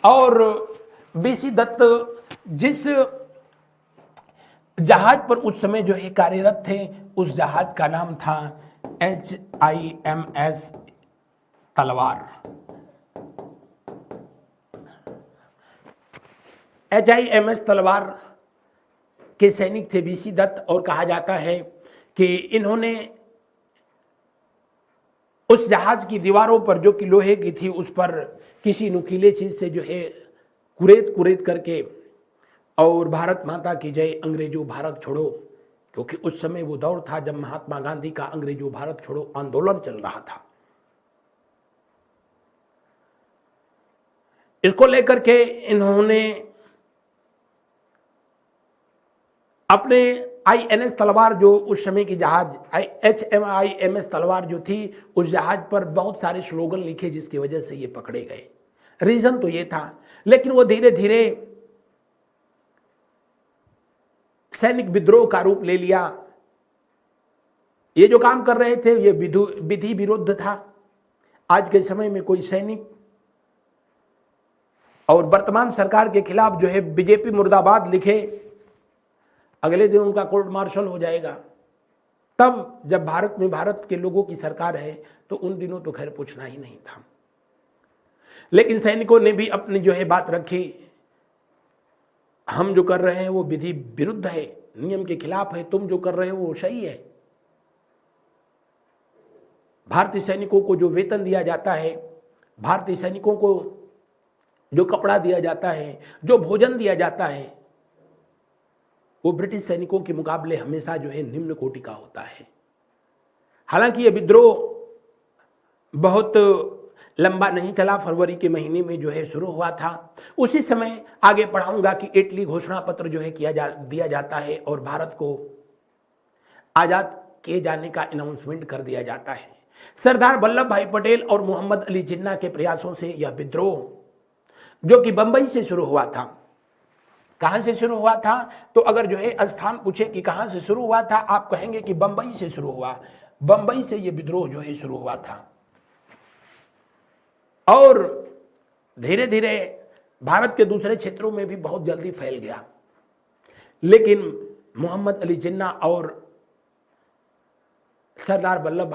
और बीसी दत्त जिस जहाज पर उस समय जो है कार्यरत थे, उस जहाज का नाम था HIMS तलवार। HIMS तलवार के सैनिक थे बीसी दत्त। और कहा जाता है कि इन्होंने उस जहाज की दीवारों पर, जो कि लोहे की थी, उस पर किसी नुकीले चीज से जो है कुरेद करके, और भारत माता की जय, अंग्रेजों भारत छोड़ो, क्योंकि उस समय वो दौर था जब महात्मा गांधी का अंग्रेजों भारत छोड़ो आंदोलन चल रहा था। इसको लेकर के इन्होंने अपने INS तलवार, जो उस समय की जहाज HIMS तलवार जो थी, उस जहाज पर बहुत सारे स्लोगन लिखे, जिसकी वजह से ये पकड़े गए। रीजन तो ये था, लेकिन वो धीरे धीरे सैनिक विद्रोह का रूप ले लिया। ये जो काम कर रहे थे ये विधि विरुद्ध था। आज के समय में कोई सैनिक और वर्तमान सरकार के खिलाफ जो है बीजेपी मुर्दाबाद लिखे, अगले दिन उनका कोर्ट मार्शल हो जाएगा। तब जब भारत में भारत के लोगों की सरकार है, तो उन दिनों तो खैर पूछना ही नहीं था। लेकिन सैनिकों ने भी अपनी जो है बात रखी, हम जो कर रहे हैं वो विधि विरुद्ध है, नियम के खिलाफ है, तुम जो कर रहे हो वो सही है। भारतीय सैनिकों को जो वेतन दिया जाता है, भारतीय सैनिकों को जो कपड़ा दिया जाता है, जो भोजन दिया जाता है, वो ब्रिटिश सैनिकों के मुकाबले हमेशा जो है निम्न कोटि का होता है। हालांकि ये विद्रोह बहुत लंबा नहीं चला, फरवरी के महीने में जो है शुरू हुआ था। उसी समय आगे पढ़ाऊंगा कि इटली घोषणा पत्र जो है दिया जाता है और भारत को आजाद किए जाने का अनाउंसमेंट कर दिया जाता है। सरदार वल्लभ भाई पटेल और मोहम्मद अली जिन्ना के प्रयासों से यह विद्रोह जो कि बंबई से शुरू हुआ था, कहां से शुरू हुआ था? तो अगर जो है स्थान पूछे कि कहां से शुरू हुआ था, आप कहेंगे कि बंबई से शुरू हुआ। बंबई से यह विद्रोह जो है शुरू हुआ था और धीरे धीरे भारत के दूसरे क्षेत्रों में भी बहुत जल्दी फैल गया। लेकिन मोहम्मद अली जिन्ना और सरदार वल्लभ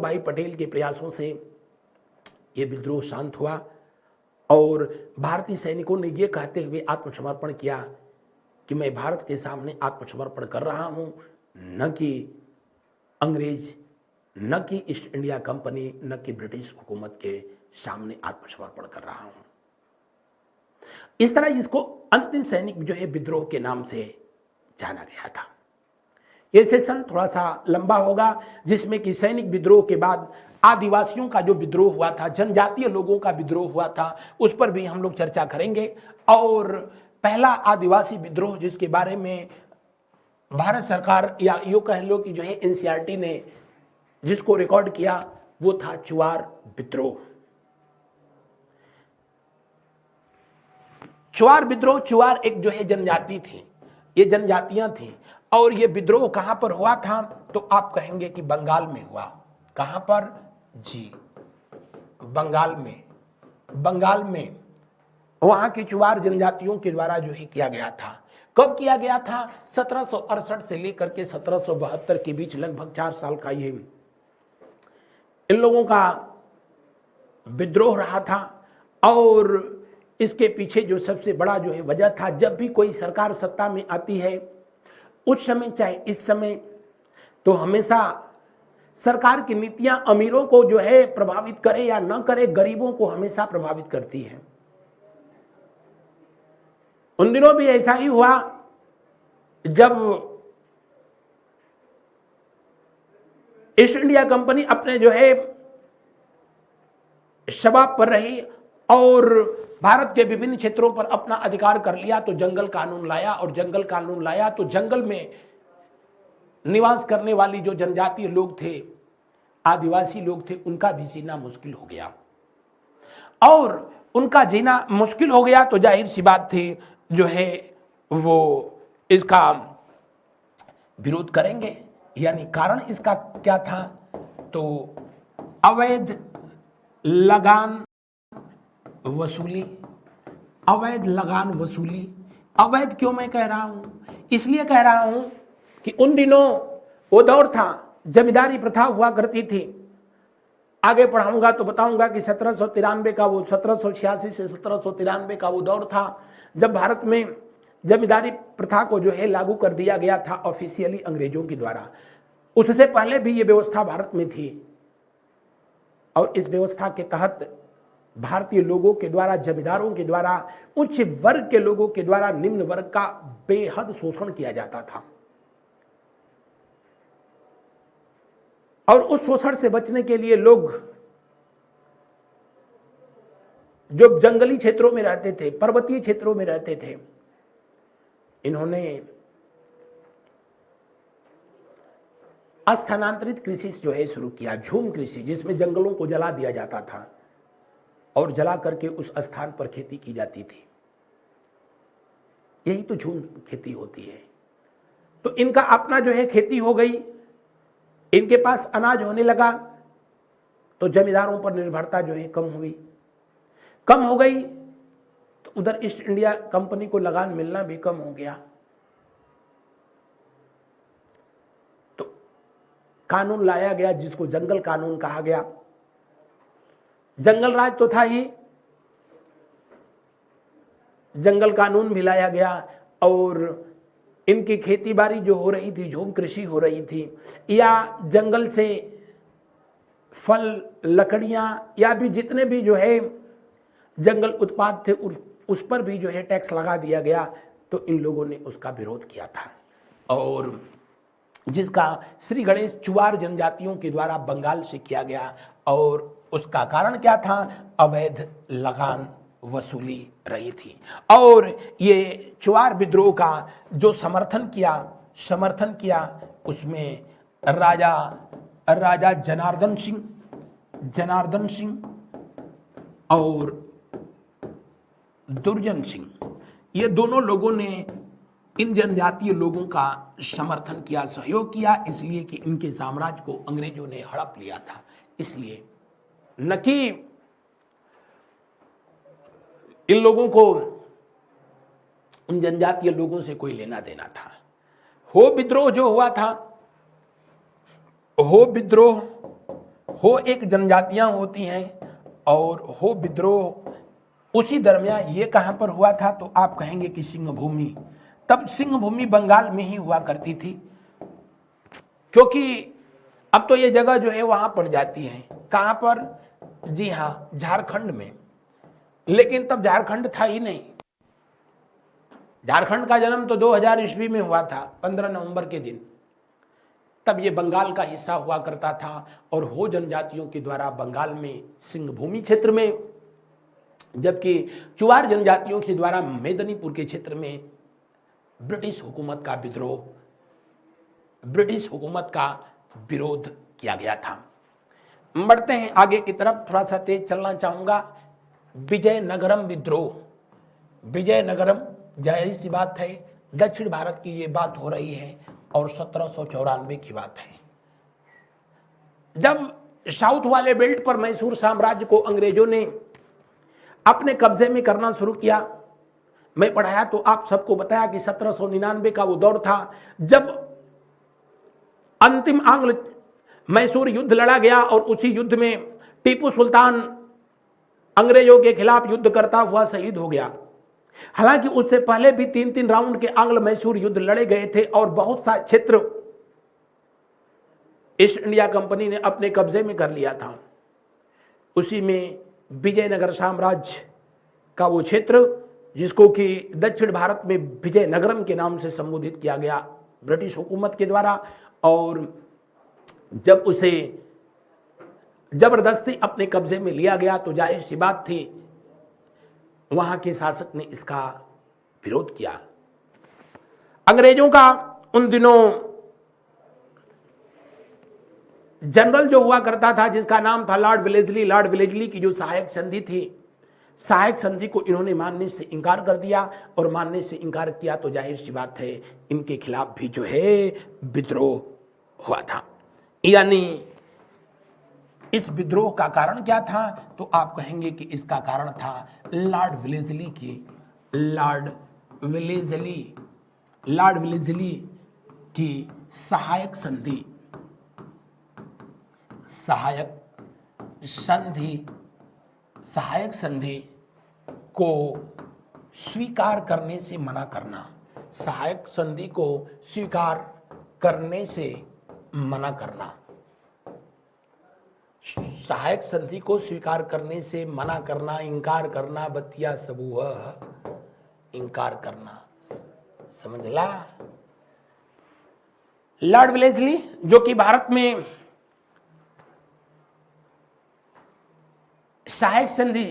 भाई पटेल के प्रयासों से यह विद्रोह शांत हुआ और भारतीय सैनिकों ने यह कहते हुए आत्मसमर्पण किया कि मैं भारत के सामने आत्मसमर्पण कर रहा हूं, न कि अंग्रेज, न कि ईस्ट इंडिया कंपनी, न कि ब्रिटिश हुकूमत के सामने आत्मसमर्पण कर रहा हूं। इस तरह इसको अंतिम सैनिक जो है विद्रोह के नाम से जाना गया था। यह सेशन थोड़ा सा लंबा होगा, जिसमें कि सैनिक विद्रोह के बाद आदिवासियों का जो विद्रोह हुआ था, जनजातीय लोगों का विद्रोह हुआ था, उस पर भी हम लोग चर्चा करेंगे। और पहला आदिवासी विद्रोह जिसके बारे में भारत सरकार या यूं कह लो कि जो है एनसीईआरटी ने जिसको रिकॉर्ड किया वो था चुआर विद्रोह। चुआर विद्रोह, चुआर एक जो है जनजाति थी, ये जनजातियां थी और ये विद्रोह कहां पर हुआ था? तो आप कहेंगे कि बंगाल में हुआ। कहां पर? जी, बंगाल में। बंगाल में वहां की चुआर जनजातियों के द्वारा जो है किया गया था। कब किया गया था? 1768 से लेकर के 1772 के बीच, लगभग 4 साल का ये इन लोगों का विद्रोह रहा था। और इसके पीछे जो सबसे बड़ा जो है वजह था, जब भी कोई सरकार सत्ता में आती है उस समय चाहे इस समय, तो हमेशा सरकार की नीतियां अमीरों को जो है प्रभावित करे या न करे, गरीबों को हमेशा प्रभावित करती है। उन दिनों भी ऐसा ही हुआ जब ईस्ट इंडिया कंपनी अपने जो है शबाब पर रही और भारत के विभिन्न क्षेत्रों पर अपना अधिकार कर लिया, तो जंगल कानून लाया और जंगल कानून लाया तो जंगल में निवास करने वाली जो जनजातीय लोग थे, आदिवासी लोग थे, उनका भी जीना मुश्किल हो गया। और उनका जीना मुश्किल हो गया तो जाहिर सी बात थी जो है वो इसका विरोध करेंगे। यानी कारण इसका क्या था? तो अवैध लगान वसूली। अवैध लगान वसूली। अवैध क्यों मैं कह रहा हूं? इसलिए कह रहा हूं कि उन दिनों वो दौर था, जमींदारी प्रथा हुआ करती थी। आगे पढ़ाऊंगा तो बताऊंगा कि 1793 का वो 1786 से 1793 का वो दौर था जब भारत में जमींदारी प्रथा को जो है लागू कर दिया गया था ऑफिशियली अंग्रेजों के द्वारा। उससे पहले भी ये व्यवस्था भारत में थी और इस व्यवस्था के तहत भारतीय लोगों के द्वारा, जमींदारों के द्वारा, उच्च वर्ग के लोगों के द्वारा निम्न वर्ग का बेहद शोषण किया जाता था। और उस शोषण से बचने के लिए लोग जो जंगली क्षेत्रों में रहते थे, पर्वतीय क्षेत्रों में रहते थे, इन्होंने स्थानांतरित कृषि जो है शुरू किया, झूम कृषि, जिसमें जंगलों को जला दिया जाता था और जला करके उस स्थान पर खेती की जाती थी। यही तो झूम खेती होती है। तो इनका अपना जो है खेती हो गई, इनके पास अनाज होने लगा तो जमींदारों पर निर्भरता जो है कम हो गई तो उधर ईस्ट इंडिया कंपनी को लगान मिलना भी कम हो गया। तो कानून लाया गया जिसको जंगल कानून कहा गया। जंगल राज तो था ही, जंगल कानून भी लाया गया और इनकी खेती बाड़ी जो हो रही थी, झूम कृषि हो रही थी, या जंगल से फल, लकड़ियां या भी जितने भी जो है जंगल उत्पाद थे उस पर भी जो है टैक्स लगा दिया गया। तो इन लोगों ने उसका विरोध किया था और जिसका श्री गणेश चुआर जनजातियों के द्वारा बंगाल से किया गया। और उसका कारण क्या था? अवैध लगान वसूली रही थी। और ये चुआर विद्रोह का जो समर्थन किया समर्थन किया उसमें राजा राजा जनार्दन सिंह और दुर्जन सिंह, ये दोनों लोगों ने इन जनजातीय लोगों का समर्थन किया, सहयोग किया, इसलिए कि इनके साम्राज्य को अंग्रेजों ने हड़प लिया था। इसलिए न कि इन लोगों को उन जनजातीय लोगों से कोई लेना देना था। हो विद्रोह जो हुआ था, हो विद्रोह, हो एक जनजातियां होती हैं और हो विद्रोह उसी दरमियान ये कहां पर हुआ था, तो आप कहेंगे कि सिंहभूमि। तब सिंहभूमि बंगाल में ही हुआ करती थी, क्योंकि अब तो ये जगह जो है वहां पड़ जाती है। कहां पर? जी हां, झारखंड में। लेकिन तब झारखंड था ही नहीं। झारखंड का जन्म तो 2000 ईस्वी में हुआ था, 15 नवंबर के दिन। तब ये बंगाल का हिस्सा हुआ करता था और हो जनजातियों के द्वारा बंगाल में सिंहभूमि क्षेत्र में, जबकि चुवार जनजातियों के द्वारा मेदिनीपुर के क्षेत्र में ब्रिटिश हुकूमत का विद्रोह, ब्रिटिश हुकूमत का विरोध किया गया था। बढ़ते हैं आगे की तरफ, थोड़ा सा तेज चलना चाहूंगा। विजयनगरम विद्रोह, विजयनगरम, जाहिर सी बात है दक्षिण भारत की ये बात हो रही है और 1794 की बात है, जब साउथ वाले बेल्ट पर मैसूर साम्राज्य को अंग्रेजों ने अपने कब्जे में करना शुरू किया। मैं पढ़ाया तो आप सबको बताया कि 1799 का वो दौर था जब अंतिम आंग्ल मैसूर युद्ध लड़ा गया और उसी युद्ध में टीपू सुल्तान अंग्रेजों के खिलाफ युद्ध करता हुआ शहीद हो गया। हालांकि उससे पहले भी 3-3 राउंड के आंग्ल मैसूर युद्ध लड़े गए थे और बहुत सा क्षेत्र ईस्ट इंडिया कंपनी ने अपने कब्जे में कर लिया था। उसी में विजयनगर साम्राज्य का वो क्षेत्र, जिसको कि दक्षिण भारत में विजयनगरम के नाम से संबोधित किया गया ब्रिटिश हुकूमत के द्वारा, और जब उसे जबरदस्ती अपने कब्जे में लिया गया तो जाहिर सी बात थी वहां के शासक ने इसका विरोध किया। अंग्रेजों का उन दिनों जनरल जो हुआ करता था, जिसका नाम था लॉर्ड विलेजली, लॉर्ड विलेजली की जो सहायक संधि थी, सहायक संधि को इन्होंने मानने से इनकार कर दिया, और मानने से इनकार किया तो जाहिर सी बात है इनके खिलाफ भी जो है विद्रोह हुआ था। यानी इस विद्रोह का कारण क्या था, तो आप कहेंगे कि इसका कारण था लॉर्ड विलेजली की सहायक संधि को स्वीकार करने से मना करना, सहायक संधि को स्वीकार करने से मना करना, सहायक संधि को स्वीकार करने से मना करना, इंकार करना, बतिया सबूह इंकार करना, समझला। लॉर्ड विलेजली जो कि भारत में सहायक संधि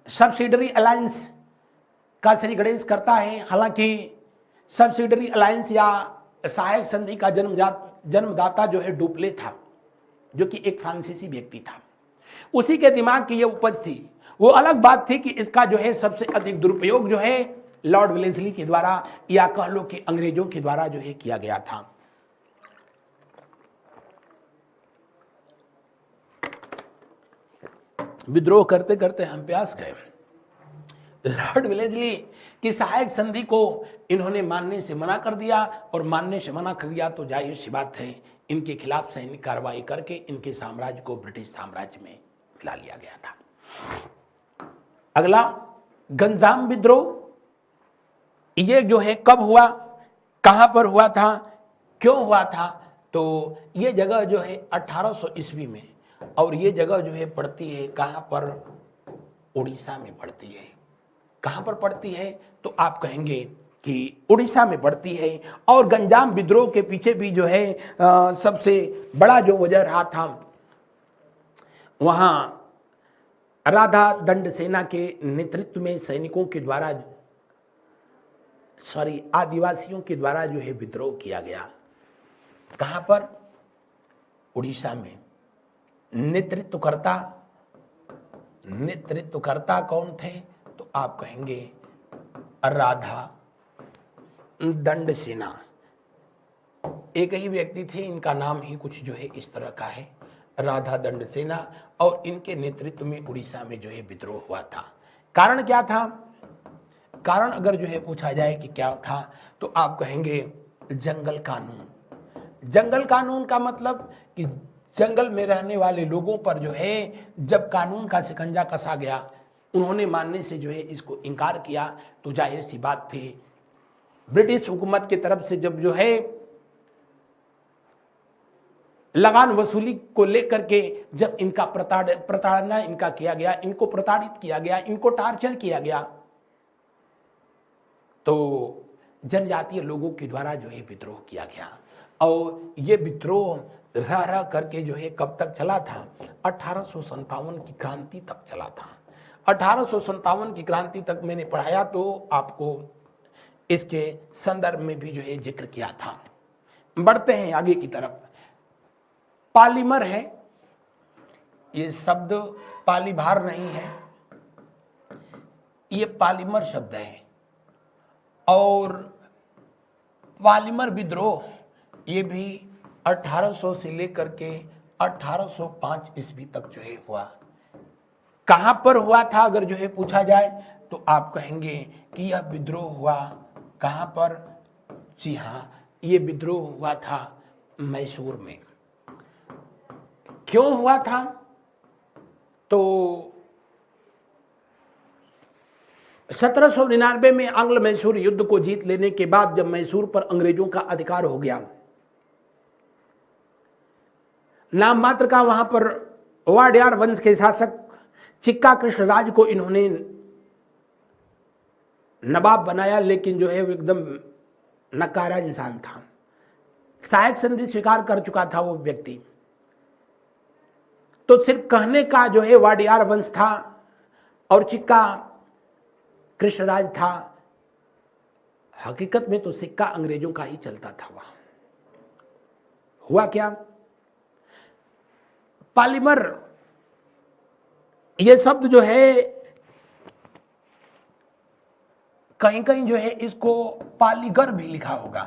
सब्सिडरी अलायंस का श्री गणेश करता है। हालांकि सब्सिडरी अलायंस या सहायक संधि का जन्मदाता जो है डुप्ले था, जो कि एक फ्रांसीसी व्यक्ति था। उसी के दिमाग की यह उपज थी। वो अलग बात थी कि इसका जो है सबसे अधिक दुरुपयोग जो है लॉर्ड विलेजली के द्वारा, या कह लो कि अंग्रेजों के द्वारा जो है किया गया था। विद्रोह करते करते हम प्यास गए। लॉर्ड विलेजली की सहायक संधि को इन्होंने मानने से मना कर दिया, और मानने से मना कर दिया तो जाहिर सी बात है इनके खिलाफ सैनिक कार्रवाई करके इनके साम्राज्य को ब्रिटिश साम्राज्य में मिला लिया गया था। अगला गंजाम विद्रोह, ये जो है कब हुआ, कहां पर हुआ था, क्यों हुआ था, तो ये जगह जो है 1800 ईस्वी में, और ये जगह जो है पड़ती है कहां पर, उड़ीसा में पड़ती है। कहां पर पड़ती है, तो आप कहेंगे कि उड़ीसा में पड़ती है। और गंजाम विद्रोह के पीछे भी जो है सबसे बड़ा जो वजह रहा था, वहां राधा दंड सेना के नेतृत्व में सैनिकों के द्वारा आदिवासियों के द्वारा जो है विद्रोह किया गया। कहां पर? उड़ीसा में। नेतृत्वकर्ता कौन थे? तो आप कहेंगे राधा दंड सेना। एक ही व्यक्ति थे, इनका नाम ही कुछ जो है इस तरह का है, राधा दंड सेना, और इनके नेतृत्व में उड़ीसा में जो है विद्रोह हुआ था। कारण क्या था? कारण अगर जो है पूछा जाए कि क्या था, तो आप कहेंगे जंगल कानून। जंगल कानून का मतलब कि जंगल में रहने वाले लोगों पर जो है जब कानून का शिकंजा कसा गया, उन्होंने मानने से जो है इसको इनकार किया, तो जाहिर सी बात थी ब्रिटिश हुकूमत की तरफ से जब जो है लगान वसूली को लेकर के जब इनका प्रताड़ना इनका किया गया, इनको प्रताड़ित किया गया, इनको टार्चर किया गया, तो जनजातीय लोगों के द्वारा जो है विद्रोह किया गया। और ये विद्रोह रह रह करके जो है कब तक चला था? 1857 की क्रांति तक चला था। 1857 की क्रांति तक मैंने पढ़ाया, तो आपको इसके संदर्भ में भी जो है जिक्र किया था। बढ़ते हैं आगे की तरफ। पॉलीमर है, ये शब्द पॉलीभार नहीं है, ये पॉलीमर शब्द है। और पॉलीमर विद्रोह ये भी 1800 से लेकर के 1805 ईस्वी तक जो है हुआ। कहां पर हुआ था अगर जो है पूछा जाए, तो आप कहेंगे कि यह विद्रोह हुआ कहां पर? जी हां, ये विद्रोह हुआ था मैसूर में। क्यों हुआ था? तो 1799 में आंग्ल मैसूर युद्ध को जीत लेने के बाद जब मैसूर पर अंग्रेजों का अधिकार हो गया, नाम मात्र का वहां पर वाडियार वंश के शासक चिक्का कृष्णराज को इन्होंने नवाब बनाया, लेकिन जो है वो एकदम नकारा इंसान था। सहायक संधि स्वीकार कर चुका था वो व्यक्ति। तो सिर्फ कहने का जो है वाडियार वंश था और चिक्का कृष्णराज था, हकीकत में तो सिक्का अंग्रेजों का ही चलता था वहां। हुआ क्या? पॉलीमर ये शब्द जो है कहीं कहीं जो है इसको पालीगर भी लिखा होगा।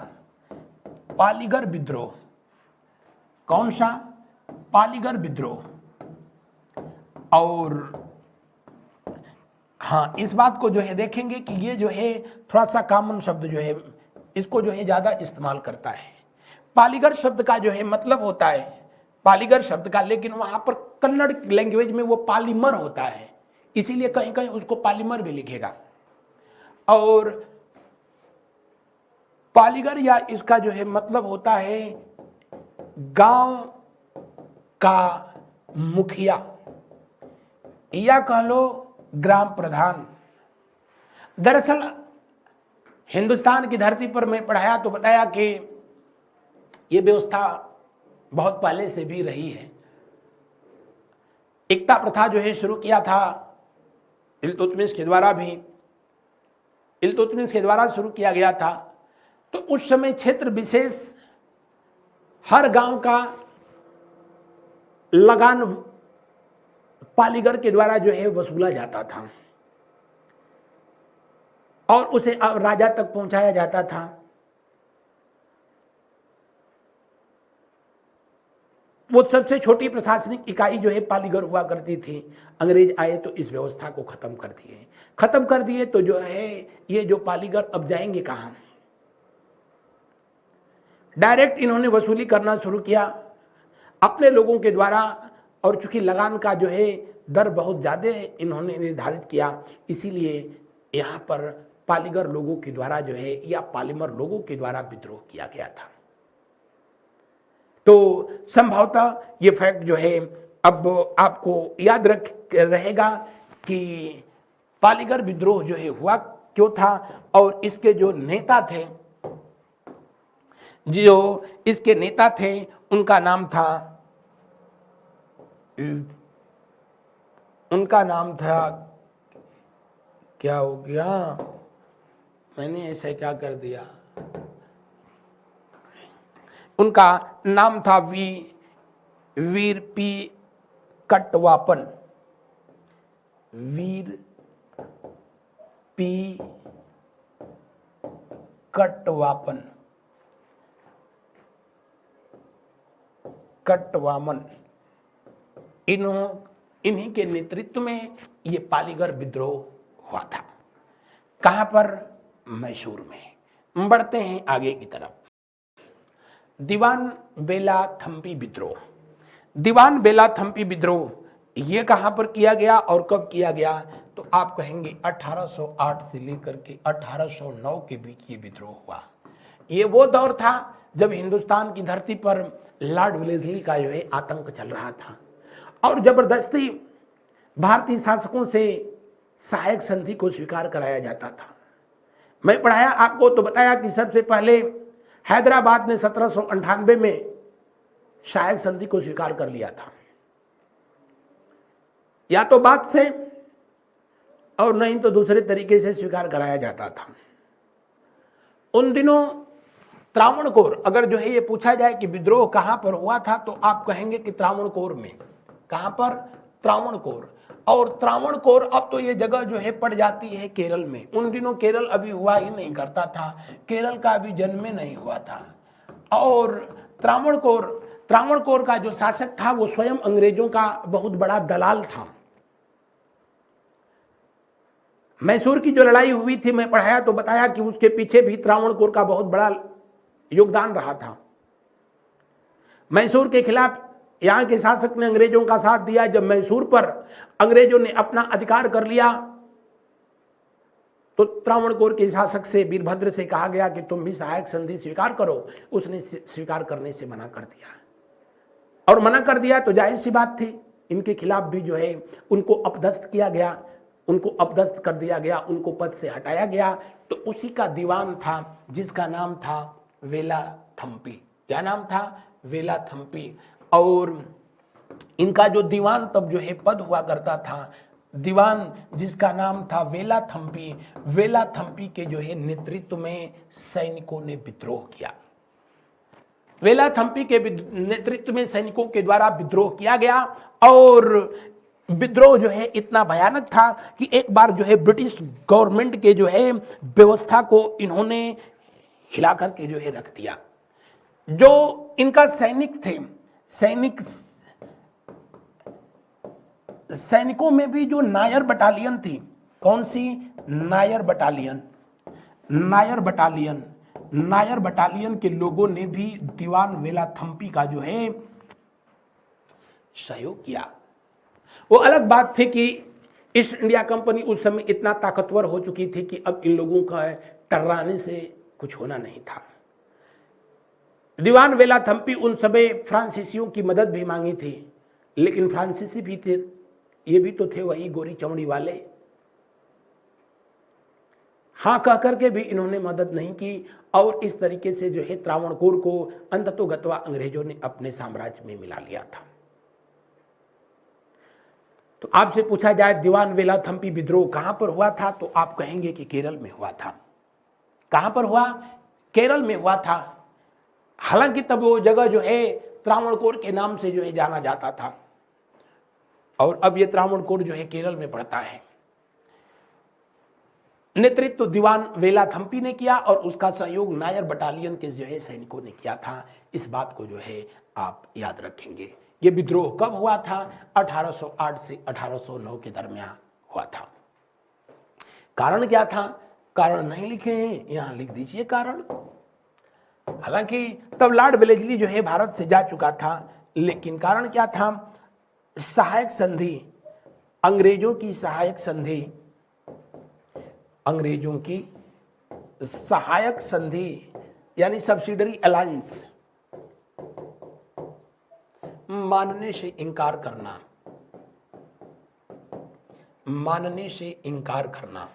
पालीगर विद्रोह। कौन सा? पालीगर विद्रोह। और हाँ, इस बात को जो है देखेंगे कि ये जो है थोड़ा सा कॉमन शब्द जो है इसको जो है ज्यादा इस्तेमाल करता है। पालीगर शब्द का जो है मतलब होता है पालीगर शब्द का, लेकिन वहां पर कन्नड़ लैंग्वेज में वो पॉलीमर होता है, इसीलिए कहीं कहीं उसको पॉलीमर भी लिखेगा। और पालीगर या इसका जो है मतलब होता है गांव का मुखिया या कह लो ग्राम प्रधान। दरअसल हिंदुस्तान की धरती पर मैं पढ़ाया तो बताया कि ये व्यवस्था बहुत पहले से भी रही है। एकता प्रथा जो है शुरू किया था इल्तुतमिश के द्वारा शुरू किया गया था। तो उस समय क्षेत्र विशेष हर गांव का लगान पालीगर के द्वारा जो है वसूला जाता था और उसे राजा तक पहुंचाया जाता था। वो सबसे छोटी प्रशासनिक इकाई जो है पालीगर हुआ करती थी। अंग्रेज आए तो इस व्यवस्था को खत्म कर दिए। तो जो है ये जो पालीगर अब जाएंगे कहां? डायरेक्ट इन्होंने वसूली करना शुरू किया अपने लोगों के द्वारा, और चूंकि लगान का जो है दर बहुत ज्यादा इन्होंने निर्धारित किया, इसीलिए यहां पर पालीगर लोगों के द्वारा जो है या पॉलीमर लोगों के द्वारा विद्रोह किया गया था। तो संभवतः ये फैक्ट जो है अब आपको याद रहेगा कि पालीगर विद्रोह जो है हुआ क्यों था, और इसके जो नेता थे उनका नाम था क्या हो गया, मैंने ऐसे क्या कर दिया। उनका नाम था वीर पी कटवापन। वीर पी कटवापन, कटवामन। इन्हीं के नेतृत्व में ये पालीगढ़ विद्रोह हुआ था। कहां पर? मैसूर में। बढ़ते हैं आगे की तरफ। दीवान बेला थम्पी विद्रोह। दीवान बेला थम्पी विद्रोह ये कहां पर किया गया और कब किया गया? तो आप कहेंगे 1808 से लेकर के 1809 के बीच ये विद्रोह हुआ। ये वो दौर था जब हिंदुस्तान की धरती पर लॉर्ड वेलेस्ली का जो है आतंक चल रहा था और जबरदस्ती भारतीय शासकों से सहायक संधि को स्वीकार कराया जाता था। मैं पढ़ाया आपको तो बताया कि सबसे पहले हैदराबाद ने 1798 में सहायक संधि को स्वीकार कर लिया था, या तो बात से और नहीं तो दूसरे तरीके से स्वीकार कराया जाता था। उन दिनों त्रावणकोर, अगर जो है ये पूछा जाए कि विद्रोह कहां पर हुआ था तो आप कहेंगे कि त्रावणकोर में। कहां पर? त्रावणकोर। और त्रावणकोर अब तो ये जगह जो है पड़ जाती है केरल में। उन दिनों केरल अभी हुआ ही नहीं करता था, केरल का अभी जन्म नहीं हुआ था। और त्रावणकोर का जो शासक था वो स्वयं अंग्रेजों का बहुत बड़ा दलाल था। मैसूर की जो लड़ाई हुई थी, मैं पढ़ाया तो बताया कि उसके पीछे भी त्रावणकोर का बहुत बड़ा योगदान रहा था। मैसूर के खिलाफ यहां के शासक ने अंग्रेजों का साथ दिया। जब मैसूर पर अंग्रेजों ने अपना अधिकार कर लिया तो त्रावणकोर के शासक से, वीरभद्र से कहा गया कि तुम भी सहायक संधि स्वीकार करो। उसने स्वीकार करने से मना कर दिया, और मना कर दिया तो जाहिर सी बात थी इनके खिलाफ भी जो है उनको अपदस्थ किया गया, उनको अपदस्थ कर दिया गया, उनको पद से हटाया गया। तो उसी का दीवान था जिसका नाम था वेला थम्पी। क्या नाम था? वेला थम्पी। और इनका जो दीवान तब जो है पद हुआ करता था, दीवान जिसका नाम था वेला थम्पी, वेला थम्पी के जो है नेतृत्व में सैनिकों ने विद्रोह किया। वेला थम्पी के नेतृत्व में सैनिकों के द्वारा विद्रोह किया गया और विद्रोह जो है इतना भयानक था कि एक बार जो है ब्रिटिश गवर्नमेंट के जो है व्यवस्था को इन्होंने हिला करके जो है रख दिया। जो इनका सैनिक थे, सैनिकों में भी जो नायर बटालियन थी, कौन सी? नायर बटालियन। नायर बटालियन के लोगों ने भी दीवान वेला थम्पी का जो है सहयोग किया। वो अलग बात थी कि ईस्ट इंडिया कंपनी उस समय इतना ताकतवर हो चुकी थी कि अब इन लोगों का टर्राने से कुछ होना नहीं था। दीवान वेला थम्पी उन समय फ्रांसीसियों की मदद भी मांगी थी, लेकिन फ्रांसीसी भी थे, ये भी तो थे वही गोरी चमड़ी वाले। हाँ कह करके भी इन्होंने मदद नहीं की और इस तरीके से जो है त्रावणकोर को अंततोगत्वा अंग्रेजों ने अपने साम्राज्य में मिला लिया था। तो आपसे पूछा जाए दीवान वेला थम्पी विद्रोह कहां पर हुआ था तो आप कहेंगे कि केरल में हुआ था। कहां पर हुआ? केरल में हुआ था। हालांकि तब वो जगह जो है त्रावणकोर के नाम से जो है जाना जाता था और अब ये त्रावणकोर जो है केरल में पड़ता है। नेतृत्व दीवान वेला थम्पी ने किया और उसका सहयोग नायर बटालियन के जो है सैनिकों ने किया था। इस बात को जो है आप याद रखेंगे। ये विद्रोह कब हुआ था? 1808 से 1809 के दरमियान हुआ था। कारण क्या था? कारण नहीं लिखे हैं, यहां लिख दीजिए कारण। हालांकि तब लॉर्ड वेलेस्ली जो है भारत से जा चुका था, लेकिन कारण क्या था? सहायक संधि, अंग्रेजों की सहायक संधि, अंग्रेजों की सहायक संधि यानी सब्सिडरी अलायंस मानने से इनकार करना, मानने से इनकार करना,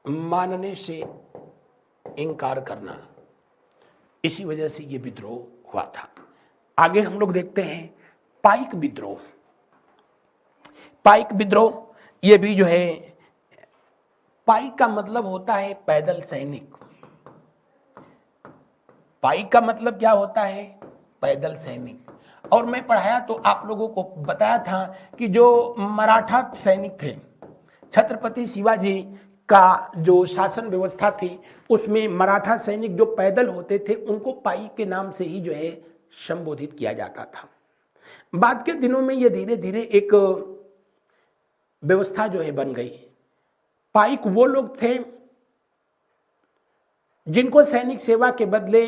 मानने से इनकार करना, इसी वजह से यह विद्रोह हुआ था। आगे हम लोग देखते हैं पाइक विद्रोह। पाइक विद्रोह ये भी जो है पाईक का मतलब होता है पैदल सैनिक। पाईक का मतलब क्या होता है? पैदल सैनिक। और मैं पढ़ाया तो आप लोगों को बताया था कि जो मराठा सैनिक थे, छत्रपति शिवाजी का जो शासन व्यवस्था थी उसमें मराठा सैनिक जो पैदल होते थे उनको पाईक के नाम से ही जो है संबोधित किया जाता था। बाद के दिनों में ये धीरे धीरे एक व्यवस्था जो है बन गई। पाईक वो लोग थे जिनको सैनिक सेवा के बदले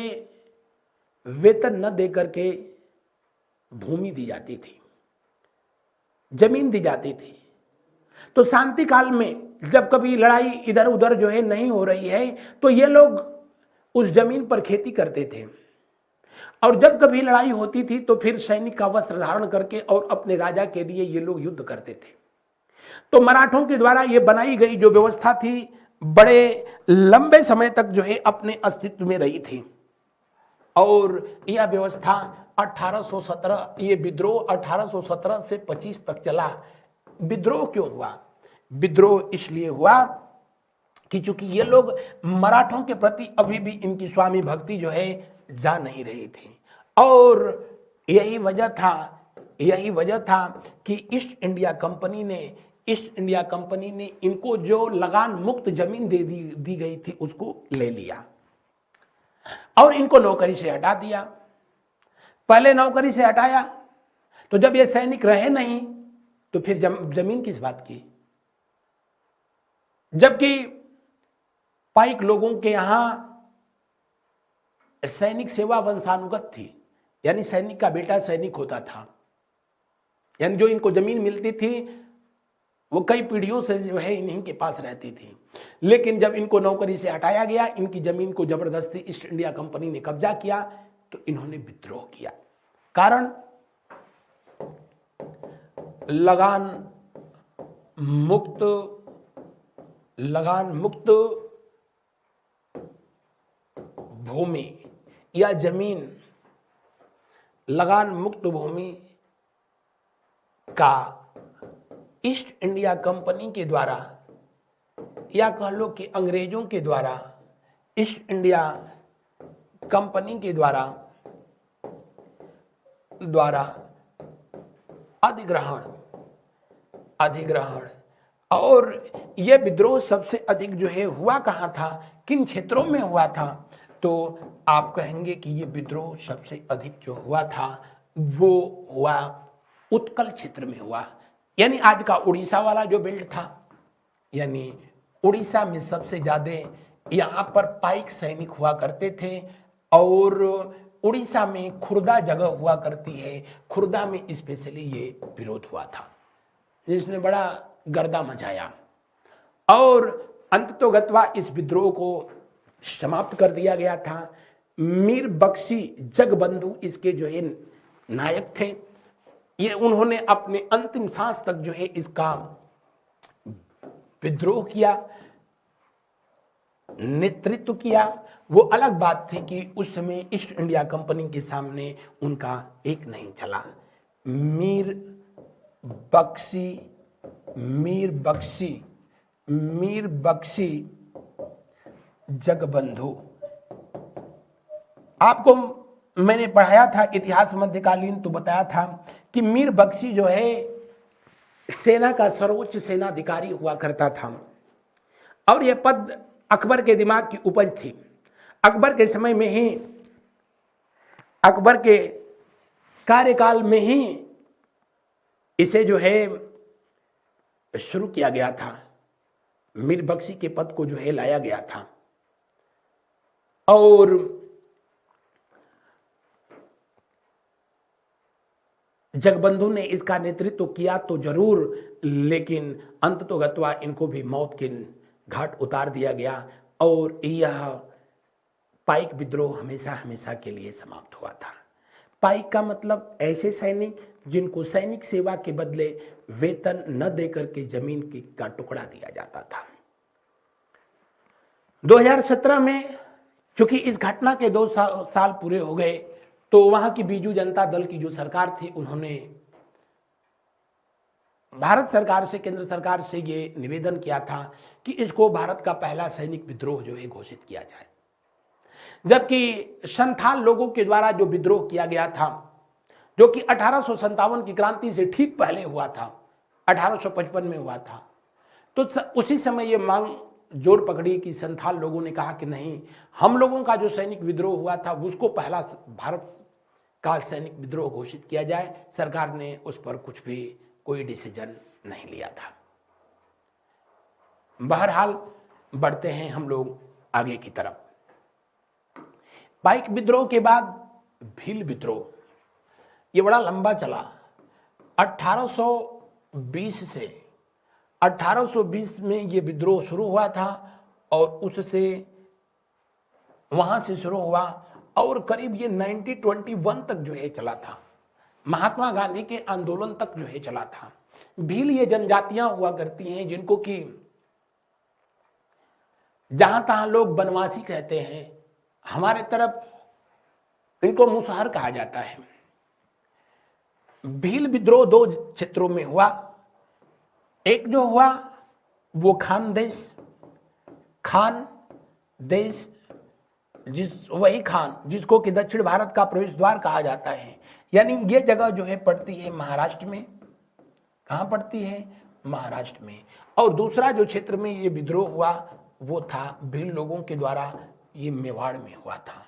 वेतन न देकर के भूमि दी जाती थी, जमीन दी जाती थी। तो शांति काल में जब कभी लड़ाई इधर उधर जो है नहीं हो रही है तो ये लोग उस जमीन पर खेती करते थे, और जब कभी लड़ाई होती थी तो फिर सैनिक का वस्त्र धारण करके और अपने राजा के लिए ये लोग युद्ध करते थे। तो मराठों के द्वारा ये बनाई गई जो व्यवस्था थी बड़े लंबे समय तक जो है अपने अस्तित्व में रही थी। और यह व्यवस्था 1817, ये विद्रोह 1817 से 25 तक चला। विद्रोह क्यों हुआ? विद्रोह इसलिए हुआ कि चूंकि ये लोग मराठों के प्रति अभी भी इनकी स्वामी भक्ति जो है जा नहीं रही थी, और यही वजह था कि ईस्ट इंडिया कंपनी ने इनको जो लगान मुक्त जमीन दी गई थी उसको ले लिया और इनको नौकरी से हटा दिया। पहले नौकरी से हटाया तो जब ये सैनिक रहे नहीं तो फिर जमीन किस बात की? जबकि पाईक लोगों के यहां सैनिक सेवा वंशानुगत थी, यानी सैनिक का बेटा सैनिक होता था, यानी जो इनको जमीन मिलती थी वो कई पीढ़ियों से जो है इन्हीं के पास रहती थी। लेकिन जब इनको नौकरी से हटाया गया, इनकी जमीन को जबरदस्ती ईस्ट इंडिया कंपनी ने कब्जा किया तो इन्होंने विद्रोह किया। कारण लगान मुक्त भूमि या जमीन, लगान मुक्त भूमि का ईस्ट इंडिया कंपनी के द्वारा, या कह लो कि अंग्रेजों के द्वारा, ईस्ट इंडिया कंपनी के द्वारा अधिग्रहण। और यह विद्रोह सबसे अधिक जो है हुआ कहाँ था, किन क्षेत्रों में हुआ था? तो आप कहेंगे कि ये विद्रोह सबसे अधिक जो हुआ था वो हुआ उत्कल क्षेत्र में हुआ, यानी आज का उड़ीसा वाला जो बेल्ट था, यानी उड़ीसा में सबसे ज्यादा यहाँ पर पाईक सैनिक हुआ करते थे। और उड़ीसा में खुर्दा जगह हुआ करती है, खुर्दा में स्पेशली ये विरोध हुआ था जिसने बड़ा गर्दा मचाया, और अंततोगत्वा इस विद्रोह को समाप्त कर दिया गया था। मीर बख्शी जगबंधु इसके जो है नायक थे। ये उन्होंने अपने अंतिम सांस तक जो है इसका विद्रोह किया, नेतृत्व किया। वो अलग बात थी कि उस समय ईस्ट इंडिया कंपनी के सामने उनका एक नहीं चला। मीर बख्शी जगबंधु, आपको मैंने पढ़ाया था इतिहास मध्यकालीन तो बताया था कि मीर बख्शी जो है सेना का सर्वोच्च सेनाधिकारी हुआ करता था, और यह पद अकबर के दिमाग की उपज थी। अकबर के समय में ही, अकबर के कार्यकाल में ही इसे जो है शुरू किया गया था, मीर बख्शी के पद को जो है लाया गया था। और जगबंधु ने इसका नेतृत्व किया तो जरूर, लेकिन अंततोगत्वा इनको भी मौत के घाट उतार दिया गया और यह पाईक विद्रोह हमेशा हमेशा के लिए समाप्त हुआ था। पाईक का मतलब ऐसे सैनिक जिनको सैनिक सेवा के बदले वेतन न देकर के जमीन का टुकड़ा दिया जाता था। 2017 में चूंकि इस घटना के 2 साल पूरे हो गए तो वहां की बीजू जनता दल की जो सरकार थी उन्होंने भारत सरकार से, केंद्र सरकार से ये निवेदन किया था कि इसको भारत का पहला सैनिक विद्रोह जो है घोषित किया जाए। जबकि संथाल लोगों के द्वारा जो विद्रोह किया गया था, जो कि 1857 की क्रांति से ठीक पहले हुआ था, 1855 में हुआ था, तो उसी समय ये मांग जोर पकड़ी कि संथाल लोगों ने कहा कि नहीं, हम लोगों का जो सैनिक विद्रोह हुआ था उसको पहला भारत का सैनिक विद्रोह घोषित किया जाए। सरकार ने उस पर कुछ भी कोई डिसीजन नहीं लिया था। बहरहाल बढ़ते हैं हम लोग आगे की तरफ। पाइक विद्रोह के बाद भील विद्रोह, ये बड़ा लंबा चला। 1820 से 1820 में ये विद्रोह शुरू हुआ था और उससे वहां से शुरू हुआ और करीब ये 1921 तक जो है चला था। महात्मा गांधी के आंदोलन तक जो है चला था। भील ये जनजातियां हुआ करती हैं जिनको कि जहां तहां लोग बनवासी कहते हैं, हमारे तरफ इनको मुसहर कहा जाता है। भील विद्रोह दो क्षेत्रों में हुआ। एक जो हुआ वो खान देश वही खान जिसको कि दक्षिण भारत का प्रवेश द्वार कहा जाता है, यानी ये जगह जो है पड़ती है महाराष्ट्र में। कहाँ पड़ती है? महाराष्ट्र में। और दूसरा जो क्षेत्र में ये विद्रोह हुआ वो था भील लोगों के द्वारा, ये मेवाड़ में हुआ था।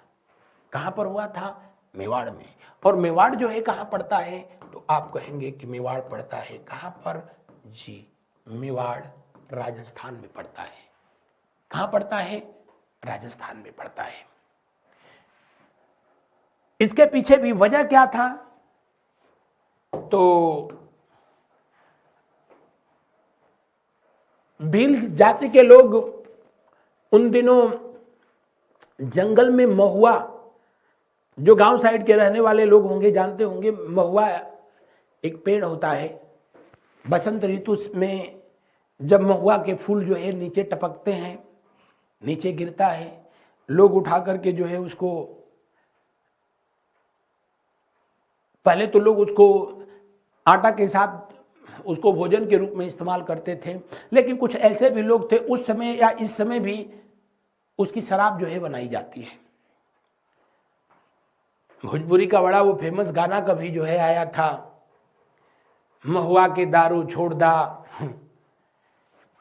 कहाँ पर हुआ था? मेवाड़ में। और मेवाड़ जो है कहाँ पड़ता है? तो आप कहेंगे कि मेवाड़ पड़ता है कहाँ पर? जी, मेवाड़ राजस्थान में पड़ता है। कहाँ पड़ता है? राजस्थान में पड़ता है। इसके पीछे भी वजह क्या था? तो भील जाति के लोग उन दिनों जंगल में महुआ, जो गांव साइड के रहने वाले लोग होंगे जानते होंगे, महुआ एक पेड़ होता है। बसंत ऋतु में जब महुआ के फूल जो है नीचे टपकते हैं, नीचे गिरता है, लोग उठा करके जो है उसको, पहले तो लोग उसको आटा के साथ उसको भोजन के रूप में इस्तेमाल करते थे, लेकिन कुछ ऐसे भी लोग थे उस समय या इस समय भी उसकी शराब जो है बनाई जाती है। भोजपुरी का बड़ा वो फेमस गाना कभी जो है आया था, महुआ के दारू छोड़ दा,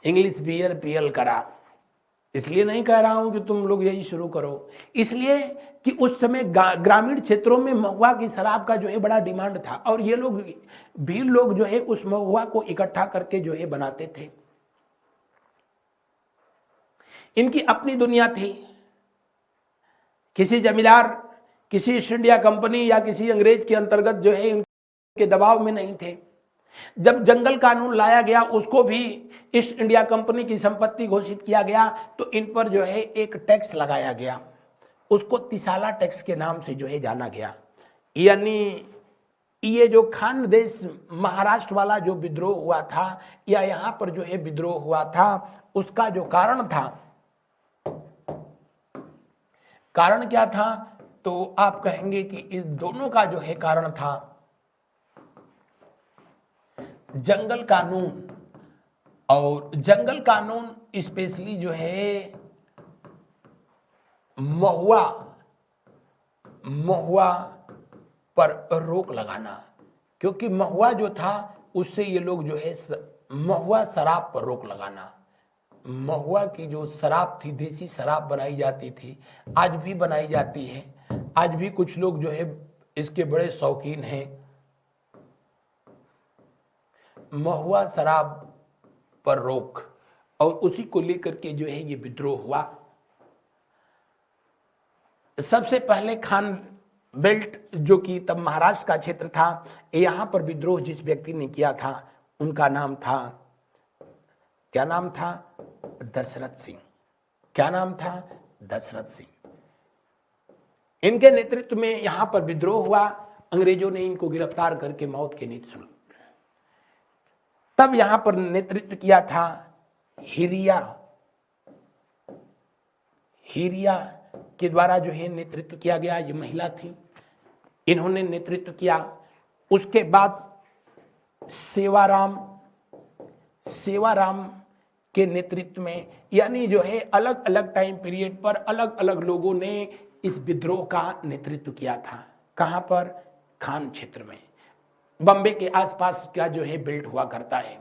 इंग्लिश बियर पियल करा। इसलिए नहीं कह रहा हूं कि तुम लोग यही शुरू करो, इसलिए कि उस समय ग्रामीण क्षेत्रों में महुआ की शराब का जो है बड़ा डिमांड था और ये लोग, भील लोग जो है उस महुआ को इकट्ठा करके जो है बनाते थे। इनकी अपनी दुनिया थी। किसी जमींदार, किसी ईस्ट इंडिया कंपनी या किसी अंग्रेज के अंतर्गत जो है इनके दबाव में नहीं थे। जब जंगल कानून लाया गया उसको भी ईस्ट इंडिया कंपनी की संपत्ति घोषित किया गया, तो इन पर जो है एक टैक्स लगाया गया, उसको तिसाला टैक्स के नाम से जो है जाना गया। यानी ये जो खान देश महाराष्ट्र वाला जो विद्रोह हुआ था या यहाँ पर जो है विद्रोह हुआ था, उसका जो कारण था, कारण क्या था? तो आप कहेंगे कि इस दोनों का जो है कारण था जंगल कानून। और जंगल कानून स्पेशली जो है महुआ पर रोक लगाना, क्योंकि महुआ जो था उससे ये लोग जो है महुआ शराब पर रोक लगाना। महुआ की जो शराब थी, देसी शराब बनाई जाती थी, आज भी बनाई जाती है। आज भी कुछ लोग जो है इसके बड़े शौकीन हैं। महुआ शराब पर रोक, और उसी को लेकर के जो है ये विद्रोह हुआ। सबसे पहले खान बेल्ट, जो कि तब महाराष्ट्र का क्षेत्र था, यहां पर विद्रोह जिस व्यक्ति ने किया था उनका नाम था, क्या नाम था? दशरथ सिंह। क्या नाम था? दशरथ सिंह। इनके नेतृत्व में यहां पर विद्रोह हुआ। अंग्रेजों ने इनको गिरफ्तार करके मौत की नीति सुनाई। तब यहां पर नेतृत्व किया था हिरिया के द्वारा जो है नेतृत्व किया गया। ये महिला थी, इन्होंने नेतृत्व किया। उसके बाद सेवाराम सेवाराम के नेतृत्व में, यानी जो है अलग अलग टाइम पीरियड पर अलग अलग लोगों ने इस विद्रोह का नेतृत्व किया था। कहां पर? खान क्षेत्र में, बम्बे के आसपास का जो है बेल्ट हुआ करता है।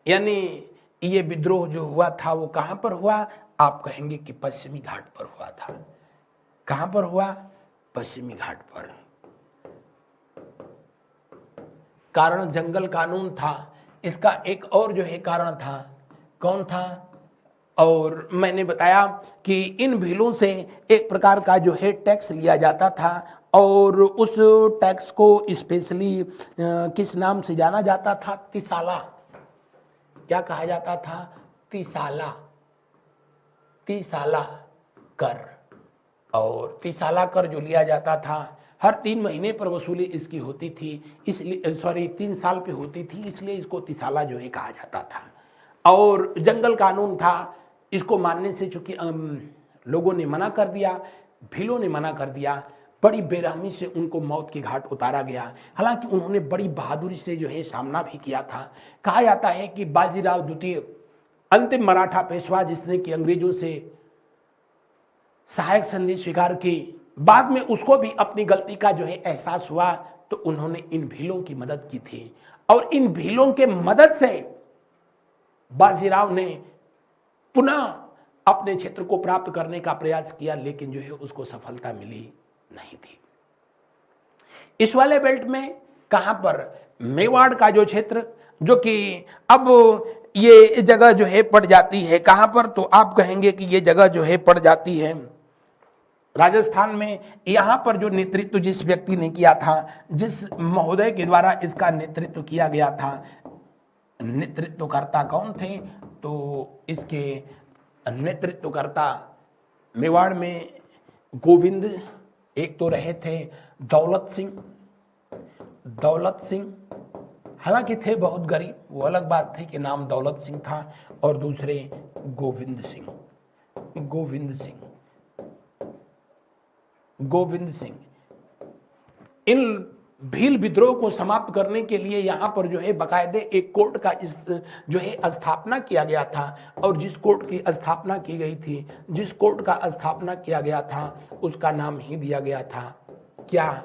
यानी ये विद्रोह जो हुआ था वो कहां पर हुआ? आप कहेंगे कि पश्चिमी घाट पर हुआ था। कहां पर हुआ? पश्चिमी घाट पर। कारण जंगल कानून था। इसका एक और जो है कारण था। कौन था? और मैंने बताया कि इन भीलों से एक प्रकार का जो है टैक्स लिया जाता था, और उस टैक्स को स्पेशली किस नाम से जाना जाता था? तिसाला। क्या कहा जाता था? तिसाला। तिसाला कर। और तिसाला कर जो लिया जाता था हर 3 महीने पर वसूली इसकी होती थी, इसलिए 3 साल पे होती थी, इसलिए इसको तिसाला जो है कहा जाता था। और जंगल कानून था, इसको मानने से चूंकि लोगों ने मना कर दिया, भीलों ने मना कर दिया, बड़ी बेरहमी से उनको मौत के घाट उतारा गया। हालांकि उन्होंने बड़ी बहादुरी से जो है सामना भी किया था। कहा जाता है कि बाजीराव द्वितीय अंतिम मराठा पेशवा जिसने कि अंग्रेजों से सहायक संधि स्वीकार की, बाद में उसको भी अपनी गलती का जो है एहसास हुआ, तो उन्होंने इन भीलों की मदद की थी। और इन भीलों के मदद से बाजीराव ने पुनः अपने क्षेत्र को प्राप्त करने का प्रयास किया, लेकिन जो है उसको सफलता मिली नहीं थी। इस वाले बेल्ट में कहां पर? मेवाड़ का जो क्षेत्र, जो कि अब ये जगह जो है पड़ जाती है कहां पर? तो आप कहेंगे कि ये जगह जो है पड़ जाती है राजस्थान में। यहां पर जो नेतृत्व जिस व्यक्ति ने किया था, जिस महोदय के द्वारा इसका नेतृत्व किया गया था, नेतृत्वकर्ता कौन थे? तो इसके नेतृत्वकर्ता मेवाड़ में गोविंद एक तो रहे थे, दौलत सिंह। दौलत सिंह हालांकि थे बहुत गरीब, वो अलग बात थी कि नाम दौलत सिंह था, और दूसरे गोविंद सिंह। गोविंद सिंह, गोविंद सिंह। इन भील विद्रोह को समाप्त करने के लिए यहां पर जो है बाकायदे एक कोर्ट का इस जो है स्थापना किया गया था, और जिस कोर्ट की स्थापना की गई थी, जिस कोर्ट का स्थापना किया गया था, उसका नाम ही दिया गया था क्या?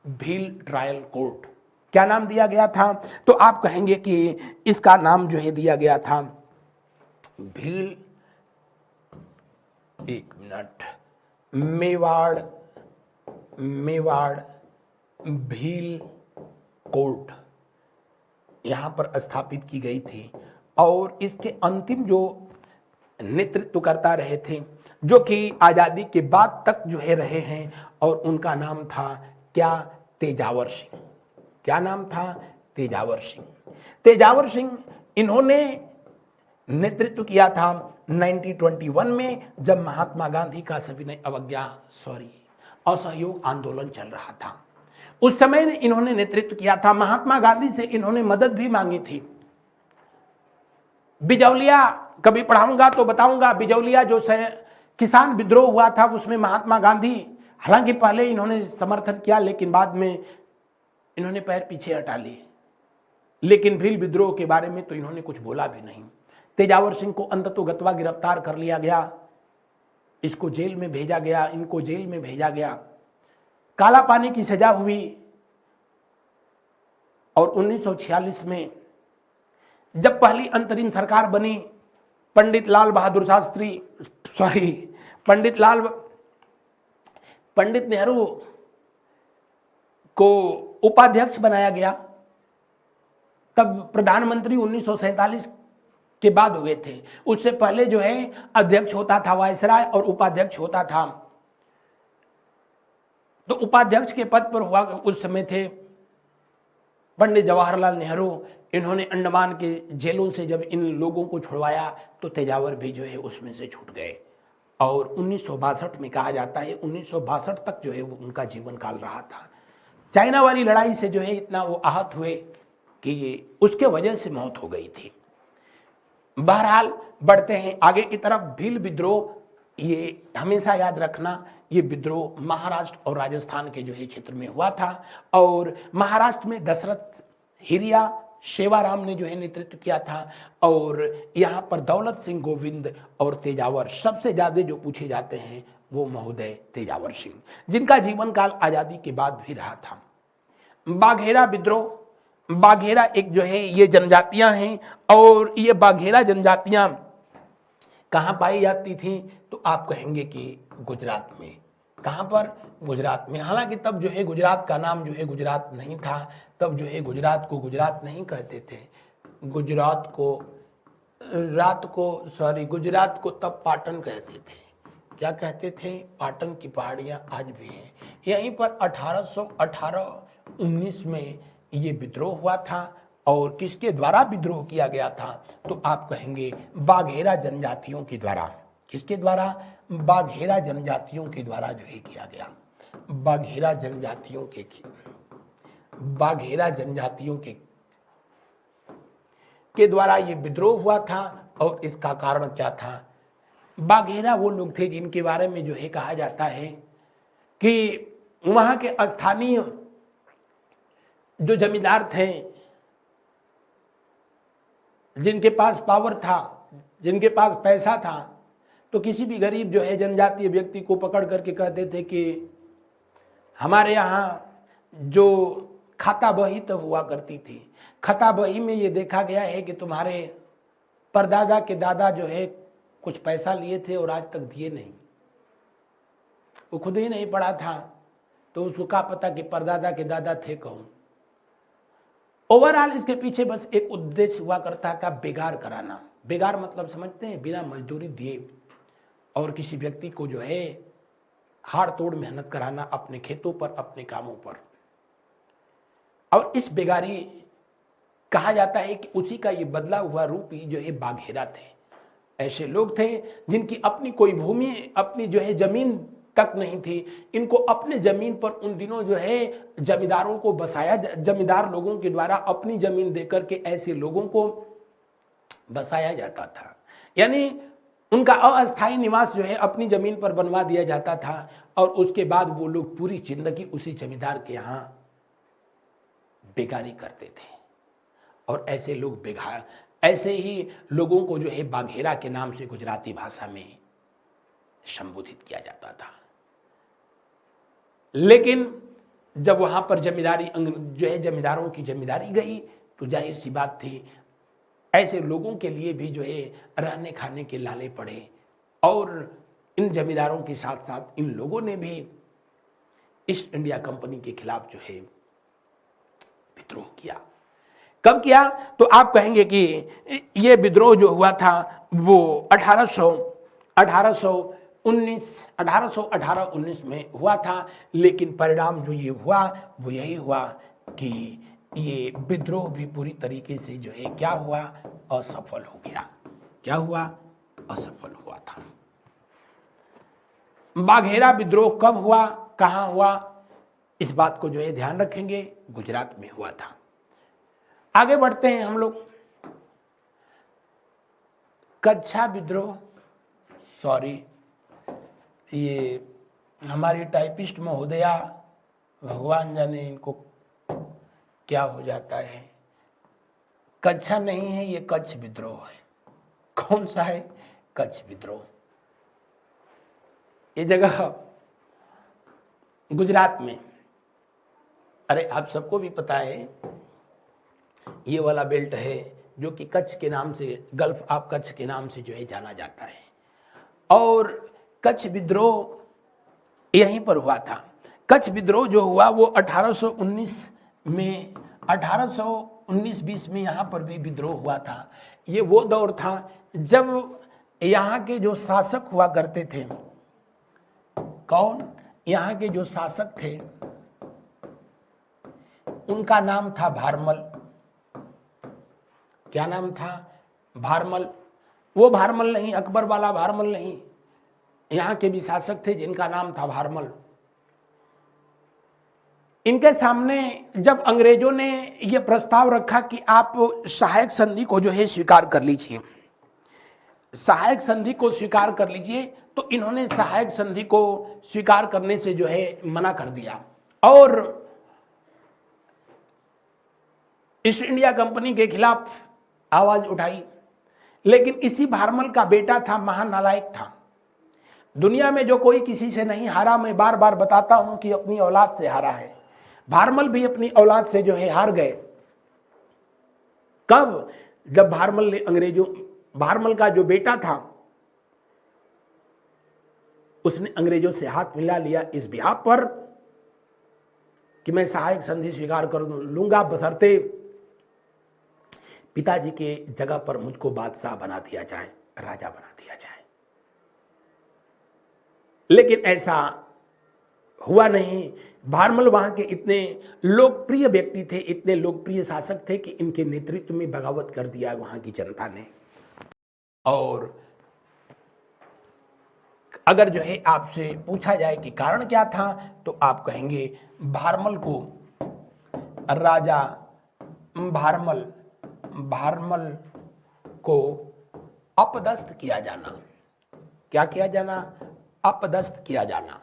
Bhil trial court. क्या नाम दिया गया था? तो आप कहेंगे कि इसका नाम जो है दिया गया था भील, एक मिनट, मेवाड़, मेवाड़ भील कोर्ट यहां पर स्थापित की गई थी। और इसके अंतिम जो नेतृत्व करता रहे थे, जो कि आजादी के बाद तक जो है रहे हैं, और उनका नाम था क्या? तेजावर सिंह। क्या नाम था? तेजावर सिंह। तेजावर सिंह इन्होंने नेतृत्व किया था 1921 में, जब महात्मा गांधी का सविनय अवज्ञा असहयोग आंदोलन चल रहा था। उस समय इन्होंने नेतृत्व किया था। महात्मा गांधी से इन्होंने मदद भी मांगी थी। बिजौलिया कभी पढ़ाऊंगा तो बताऊंगा, बिजौलिया जो किसान विद्रोह हुआ था उसमें महात्मा गांधी, हालांकि पहले इन्होंने समर्थन किया, लेकिन बाद में इन्होंने पैर पीछे हटा लिए। लेकिन भील विद्रोह के बारे में तो इन्होंने कुछ बोला भी नहीं। तेजावर सिंह को अंततोगत्वा गिरफ्तार कर लिया गया, इसको जेल में भेजा गया, इनको जेल में भेजा गया, काला पानी की सजा हुई। और 1946 में जब पहली अंतरिम सरकार बनी, पंडित नेहरू को उपाध्यक्ष बनाया गया। तब प्रधानमंत्री 1947 के बाद हुए थे। उससे पहले जो है अध्यक्ष होता था वायसराय, और उपाध्यक्ष होता था। तो उपाध्यक्ष के पद पर हुआ उस समय थे पंडित जवाहरलाल नेहरू। इन्होंने अंडमान के जेलों से जब इन लोगों को छुड़वाया, तो तेजावर भी जो है उसमें से छूट गए। और 1962 में कहा जाता है 1962 तक जो है वो उनका जीवन काल रहा था। चाइना वाली लड़ाई से जो है इतना वो आहत हुए कि उसके वजह से मौत हो गई थी। बहरहाल बढ़ते हैं आगे की तरफ। भील विद्रोह, ये हमेशा याद रखना, ये विद्रोह महाराष्ट्र और राजस्थान के जो है क्षेत्र में हुआ था। और महाराष्ट्र में दशरथ हिरिया, सेवाराम ने जो है नेतृत्व किया था। और यहाँ पर दौलत सिंह गोविंद और तेजावर सबसे ज़्यादा जो पूछे जाते हैं वो महोदय तेजावर सिंह, जिनका जीवन काल आज़ादी के बाद भी रहा था। बाघेरा विद्रोह, बाघेरा एक जो है ये जनजातियां हैं, और ये बाघेरा जनजातियां कहाँ पाई जाती थी, तो आप कहेंगे कि गुजरात में। कहाँ पर? गुजरात में। हालांकि तब जो है गुजरात का नाम जो है गुजरात नहीं था, तब जो है गुजरात को गुजरात नहीं कहते थे, गुजरात को तब पाटन कहते थे। क्या कहते थे? पाटन की पहाड़ियाँ आज भी हैं। यहीं पर 1818-19 में ये विद्रोह हुआ था। और किसके द्वारा विद्रोह किया गया था, तो आप कहेंगे बाघेरा जनजातियों के द्वारा। किसके द्वारा? बाघेरा जनजातियों के द्वारा जो है किया गया। बाघेरा जनजातियों के द्वारा ये विद्रोह हुआ था। और इसका कारण क्या था? बाघेरा वो लोग थे जिनके बारे में जो है कहा जाता है कि वहां के स्थानीय जो जमींदार थे, जिनके पास पावर था, जिनके पास पैसा था, तो किसी भी गरीब जो है जनजातीय व्यक्ति को पकड़ करके कहते थे कि हमारे यहाँ जो खाता बही तो हुआ करती थी, खाता बही में ये देखा गया है कि तुम्हारे परदादा के दादा जो है कुछ पैसा लिए थे और आज तक दिए नहीं। वो खुद ही नहीं पढ़ा था, तो उसको क्या पता कि परदादा के दादा थे कौन। ओवरऑल इसके पीछे बस एक उद्देश्य हुआ करता था, बेगार कराना। बेगार मतलब समझते हैं? बिना मजदूरी दिए और किसी व्यक्ति को जो है हाड़ तोड़ मेहनत कराना अपने खेतों पर, अपने कामों पर। और इस बेगारी कहा जाता है कि उसी का ये बदला हुआ रूप ही जो है बाघेरा थे। ऐसे लोग थे जिनकी अपनी कोई भूमि, अपनी जो है जमीन तक नहीं थी। इनको अपने जमीन पर उन दिनों जो है जमींदारों को बसाया, जमींदार लोगों के द्वारा अपनी जमीन देकर के ऐसे लोगों को बसाया जाता था। यानी उनका अस्थायी निवास जो है अपनी जमीन पर बनवा दिया जाता था। और उसके बाद वो लोग पूरी जिंदगी उसी जमींदार के यहाँ बेगारी करते थे। और ऐसे लोग ऐसे ही लोगों को जो है बाघेरा के नाम से गुजराती भाषा में संबोधित किया जाता था। लेकिन जब वहां पर जमींदारी जो है जमींदारों की जमींदारी गई, तो जाहिर सी बात थी ऐसे लोगों के लिए भी जो है रहने खाने के लाले पड़े। और इन जमींदारों के साथ साथ इन लोगों ने भी ईस्ट इंडिया कंपनी के खिलाफ जो है विद्रोह किया। कब किया? तो आप कहेंगे कि ये विद्रोह जो हुआ था वो 1818-19 में हुआ था। लेकिन परिणाम जो ये हुआ वो यही हुआ कि ये विद्रोह भी पूरी तरीके से जो है क्या हुआ? असफल हो गया। क्या हुआ? असफल हुआ था। बाघेरा विद्रोह कब हुआ, कहां हुआ, इस बात को जो है ध्यान रखेंगे। गुजरात में हुआ था। आगे बढ़ते हैं हम लोग। कच्छा विद्रोह, सॉरी ये हमारी टाइपिस्ट महोदया, भगवान जाने इनको क्या हो जाता है। कच्छा नहीं है, ये कच्छ विद्रोह है। कौन सा है? कच्छ विद्रोह। ये जगह गुजरात में, अरे आप सबको भी पता है, ये वाला बेल्ट है जो कि कच्छ के नाम से, गल्फ ऑफ कच्छ के नाम से जो है जाना जाता है। और कच्छ विद्रोह यहीं पर हुआ था। कच्छ विद्रोह जो हुआ वो 1819 में, 1819-20 में यहाँ पर भी विद्रोह हुआ था। ये वो दौर था जब यहाँ के जो शासक हुआ करते थे, कौन? यहाँ के जो शासक थे उनका नाम था भारमल। क्या नाम था? भारमल। वो भारमल नहीं, अकबर वाला भारमल नहीं, यहाँ के भी शासक थे जिनका नाम था भारमल। इनके सामने जब अंग्रेजों ने यह प्रस्ताव रखा कि आप सहायक संधि को जो है स्वीकार कर लीजिए, सहायक संधि को स्वीकार कर लीजिए, तो इन्होंने सहायक संधि को स्वीकार करने से जो है मना कर दिया। और ईस्ट इंडिया कंपनी के खिलाफ आवाज उठाई। लेकिन इसी भारमल का बेटा था, महानालायक था। दुनिया में जो कोई किसी से नहीं हारा, मैं बार बार बताता हूं कि अपनी औलाद से हारा है। भारमल भी अपनी औलाद से जो है हार गए। कब? जब भारमल का जो बेटा था उसने अंग्रेजों से हाथ मिला लिया इस बिहाफ पर कि मैं सहायक संधि स्वीकार कर लूंगा, बशर्ते पिताजी के जगह पर मुझको बादशाह बना दिया जाए, राजा बना दिया जाए। लेकिन ऐसा हुआ नहीं। भारमल वहां के इतने लोकप्रिय व्यक्ति थे, इतने लोकप्रिय शासक थे कि इनके नेतृत्व में बगावत कर दिया वहां की जनता ने। और अगर जो है आपसे पूछा जाए कि कारण क्या था, तो आप कहेंगे भारमल को राजा भारमल को अपदस्थ किया जाना। क्या किया जाना? अपदस्थ किया जाना।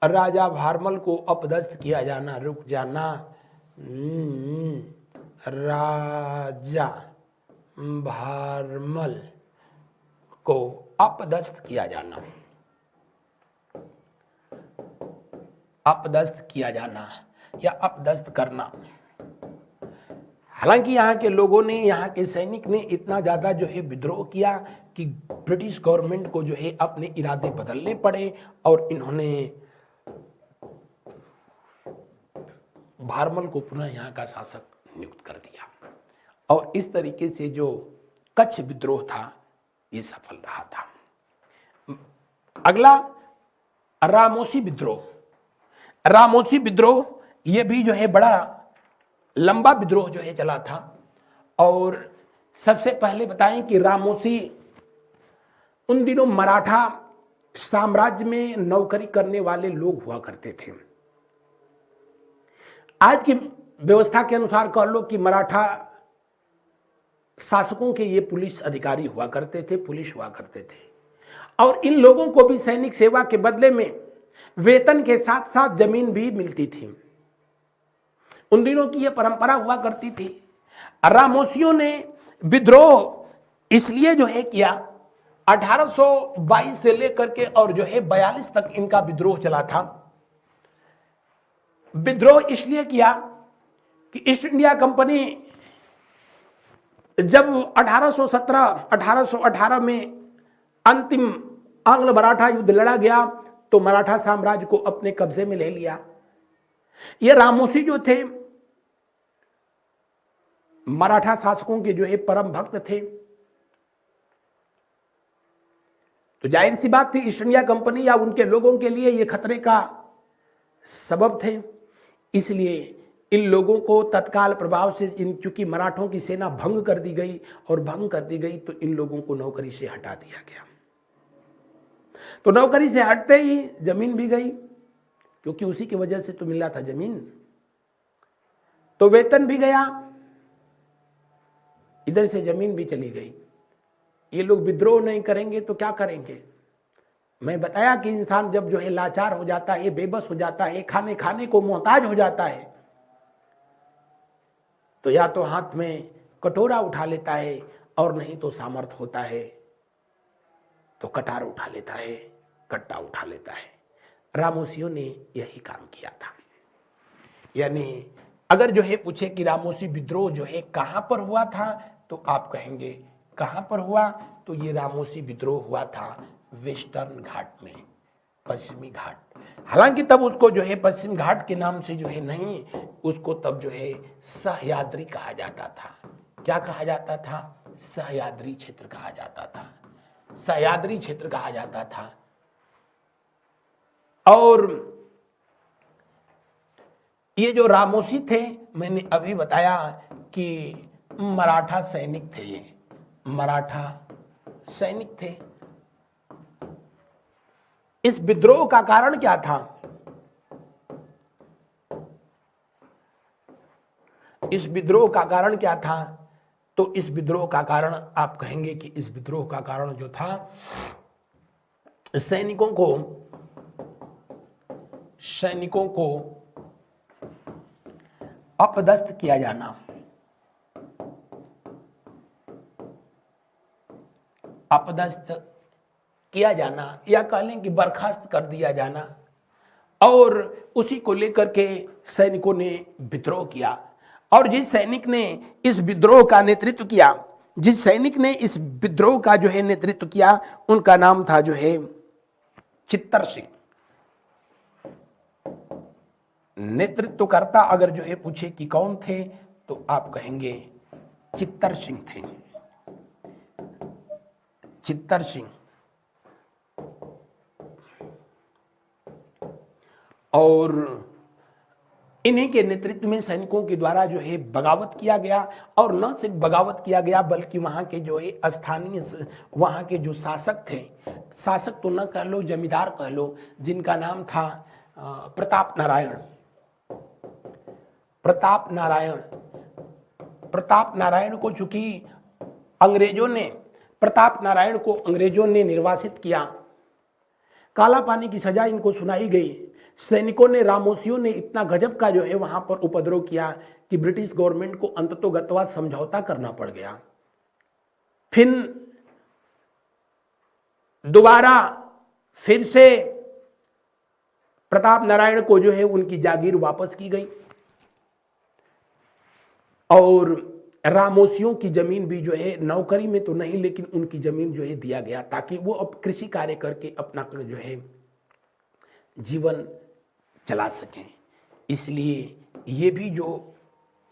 राजा भारमल को अपदस्थ किया जाना। रुक जाना। राजा भारमल को अपदस्थ किया जाना। अपदस्थ किया जाना या अपदस्थ करना। हालांकि यहाँ के लोगों ने, यहाँ के सैनिक ने इतना ज्यादा जो है विद्रोह किया कि ब्रिटिश गवर्नमेंट को जो है अपने इरादे बदलने पड़े और इन्होंने भारमल को पुनः यहाँ का शासक नियुक्त कर दिया। और इस तरीके से जो कच्छ विद्रोह था ये सफल रहा था। अगला रामोसी विद्रोह। रामोसी विद्रोह ये भी जो है बड़ा लंबा विद्रोह जो है चला था। और सबसे पहले बताएं कि रामोसी उन दिनों मराठा साम्राज्य में नौकरी करने वाले लोग हुआ करते थे। आज की व्यवस्था के अनुसार कह लो कि मराठा शासकों के ये पुलिस अधिकारी हुआ करते थे, पुलिस हुआ करते थे। और इन लोगों को भी सैनिक सेवा के बदले में वेतन के साथ साथ जमीन भी मिलती थी। उन दिनों की यह परंपरा हुआ करती थी। रामोसियों ने विद्रोह इसलिए जो है किया, 1822 से लेकर के और जो है 42 तक इनका विद्रोह चला था। विद्रोह इसलिए किया कि ईस्ट इंडिया कंपनी जब 1818 में अंतिम आंग्ल मराठा युद्ध लड़ा गया तो मराठा साम्राज्य को अपने कब्जे में ले लिया। ये रामोसी जो थे मराठा शासकों के जो है परम भक्त थे। तो जाहिर सी बात थी ईस्ट इंडिया कंपनी या उनके लोगों के लिए ये खतरे का सबब थे। इसलिए इन लोगों को तत्काल प्रभाव से, चूंकि मराठों की सेना भंग कर दी गई और भंग कर दी गई तो इन लोगों को नौकरी से हटा दिया गया। तो नौकरी से हटते ही जमीन भी गई, क्योंकि उसी की वजह से तो मिला था जमीन। तो वेतन भी गया, इधर से जमीन भी चली गई। ये लोग विद्रोह नहीं करेंगे तो क्या करेंगे? मैं बताया कि इंसान जब जो है लाचार हो जाता है, बेबस हो जाता है, खाने को मोहताज हो जाता है, तो या तो हाथ में कटोरा उठा लेता है और नहीं तो सामर्थ्य होता है तो कटार उठा लेता है, कट्टा उठा लेता है। रामोसियों ने यही काम किया था। यानी अगर जो है पूछे कि रामोसी विद्रोह जो है कहां पर हुआ था, तो आप कहेंगे कहां पर हुआ? तो ये रामोसी विद्रोह हुआ था वेस्टर्न घाट में, पश्चिमी घाट। हालांकि तब उसको जो है पश्चिम घाट के नाम से जो है नहीं, उसको तब जो है सह्याद्री कहा जाता था। क्या कहा जाता था? सह्याद्री क्षेत्र कहा जाता था। सह्याद्री क्षेत्र कहा जाता था। और ये जो रामोसी थे, मैंने अभी बताया कि मराठा सैनिक थे। ये मराठा सैनिक थे। इस विद्रोह का कारण क्या था? इस विद्रोह का कारण क्या था? तो इस विद्रोह का कारण आप कहेंगे कि इस विद्रोह का कारण जो था, सैनिकों को अपदस्थ किया जाना, अपदस्थ किया जाना या कह लें कि बर्खास्त कर दिया जाना। और उसी को लेकर के सैनिकों ने विद्रोह किया। और जिस सैनिक ने इस विद्रोह का नेतृत्व किया, जिस सैनिक ने इस विद्रोह का जो है नेतृत्व किया, उनका नाम था जो है चित्तर सिंह। नेतृत्वकर्ता अगर जो है पूछे कि कौन थे, तो आप कहेंगे चित्तर सिंह थे, चित्तर सिंह। और इन्हीं के नेतृत्व में सैनिकों के द्वारा जो है बगावत किया गया। और न सिर्फ बगावत किया गया, बल्कि वहां के जो है स्थानीय, वहां के जो शासक थे, शासक तो न कह लो, जमींदार कह लो, जिनका नाम था प्रताप नारायण। प्रताप नारायण, प्रताप नारायण को चूंकि अंग्रेजों ने, प्रताप नारायण को अंग्रेजों ने निर्वासित किया, काला पानी की सजा इनको सुनाई गई। सैनिकों ने, रामोसियों ने इतना गजब का जो है वहां पर उपद्रव किया कि ब्रिटिश गवर्नमेंट को अंततोगत्वा समझौता करना पड़ गया। फिर दोबारा फिर से प्रताप नारायण को जो है उनकी जागीर वापस की गई और रामोसियों की जमीन भी जो है, नौकरी में तो नहीं लेकिन उनकी जमीन जो है दिया गया, ताकि वो अब कृषि कार्य करके अपना जो है जीवन चला सकें। इसलिए ये भी जो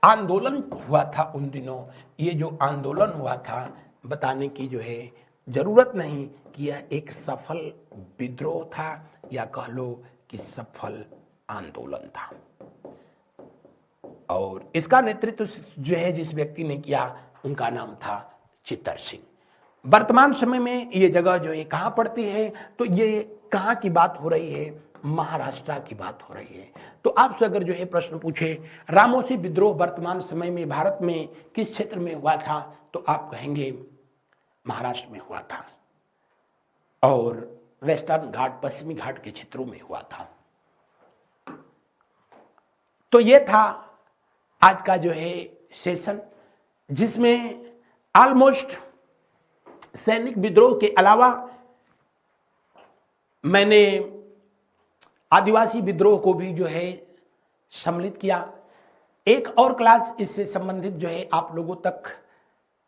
आंदोलन हुआ था उन दिनों, ये जो आंदोलन हुआ था, बताने की जो है जरूरत नहीं कि यह एक सफल विद्रोह था या कह लो कि सफल आंदोलन था। और इसका नेतृत्व जो है जिस व्यक्ति ने किया, उनका नाम था चित्तर सिंह। वर्तमान समय में ये जगह जो है कहाँ पड़ती है, तो ये कहाँ की बात हो रही है, महाराष्ट्र की बात हो रही है। तो आपसे अगर जो है प्रश्न पूछे रामोसी विद्रोह वर्तमान समय में भारत में किस क्षेत्र में हुआ था, तो आप कहेंगे महाराष्ट्र में हुआ था और वेस्टर्न घाट, पश्चिमी घाट के क्षेत्रों में हुआ था। तो ये था आज का जो है सेशन, जिसमें ऑलमोस्ट सैनिक विद्रोह के अलावा मैंने आदिवासी विद्रोह को भी जो है सम्मिलित किया। एक और क्लास इससे संबंधित जो है आप लोगों तक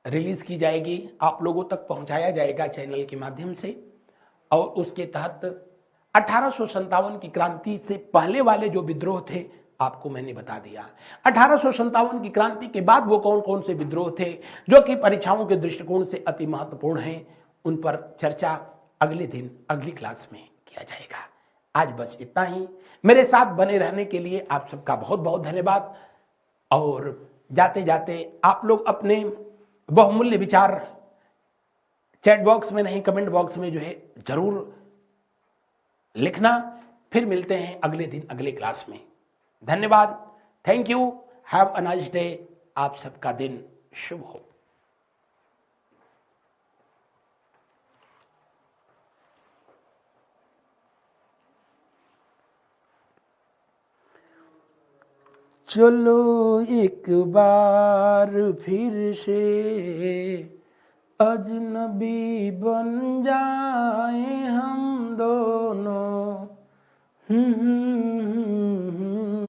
रिलीज की जाएगी, आप लोगों तक पहुंचाया जाएगा चैनल के माध्यम से। और उसके तहत 1857 की क्रांति से पहले वाले जो विद्रोह थे आपको मैंने बता दिया। 1857 की क्रांति के बाद वो कौन कौन से विद्रोह थे जो कि परीक्षाओं के दृष्टिकोण से अति महत्वपूर्ण हैं, उन पर चर्चा अगले दिन अगली क्लास में किया जाएगा। आज बस इतना ही। मेरे साथ बने रहने के लिए आप सबका बहुत बहुत धन्यवाद। और जाते जाते आप लोग अपने बहुमूल्य विचार चैट बॉक्स में नहीं, कमेंट बॉक्स में जो है जरूर लिखना। फिर मिलते हैं अगले दिन अगले क्लास में। धन्यवाद। Thank you. Have a nice day. आप सबका दिन शुभ हो। चलो एक बार फिर से अजनबी बन जाए हम दोनों।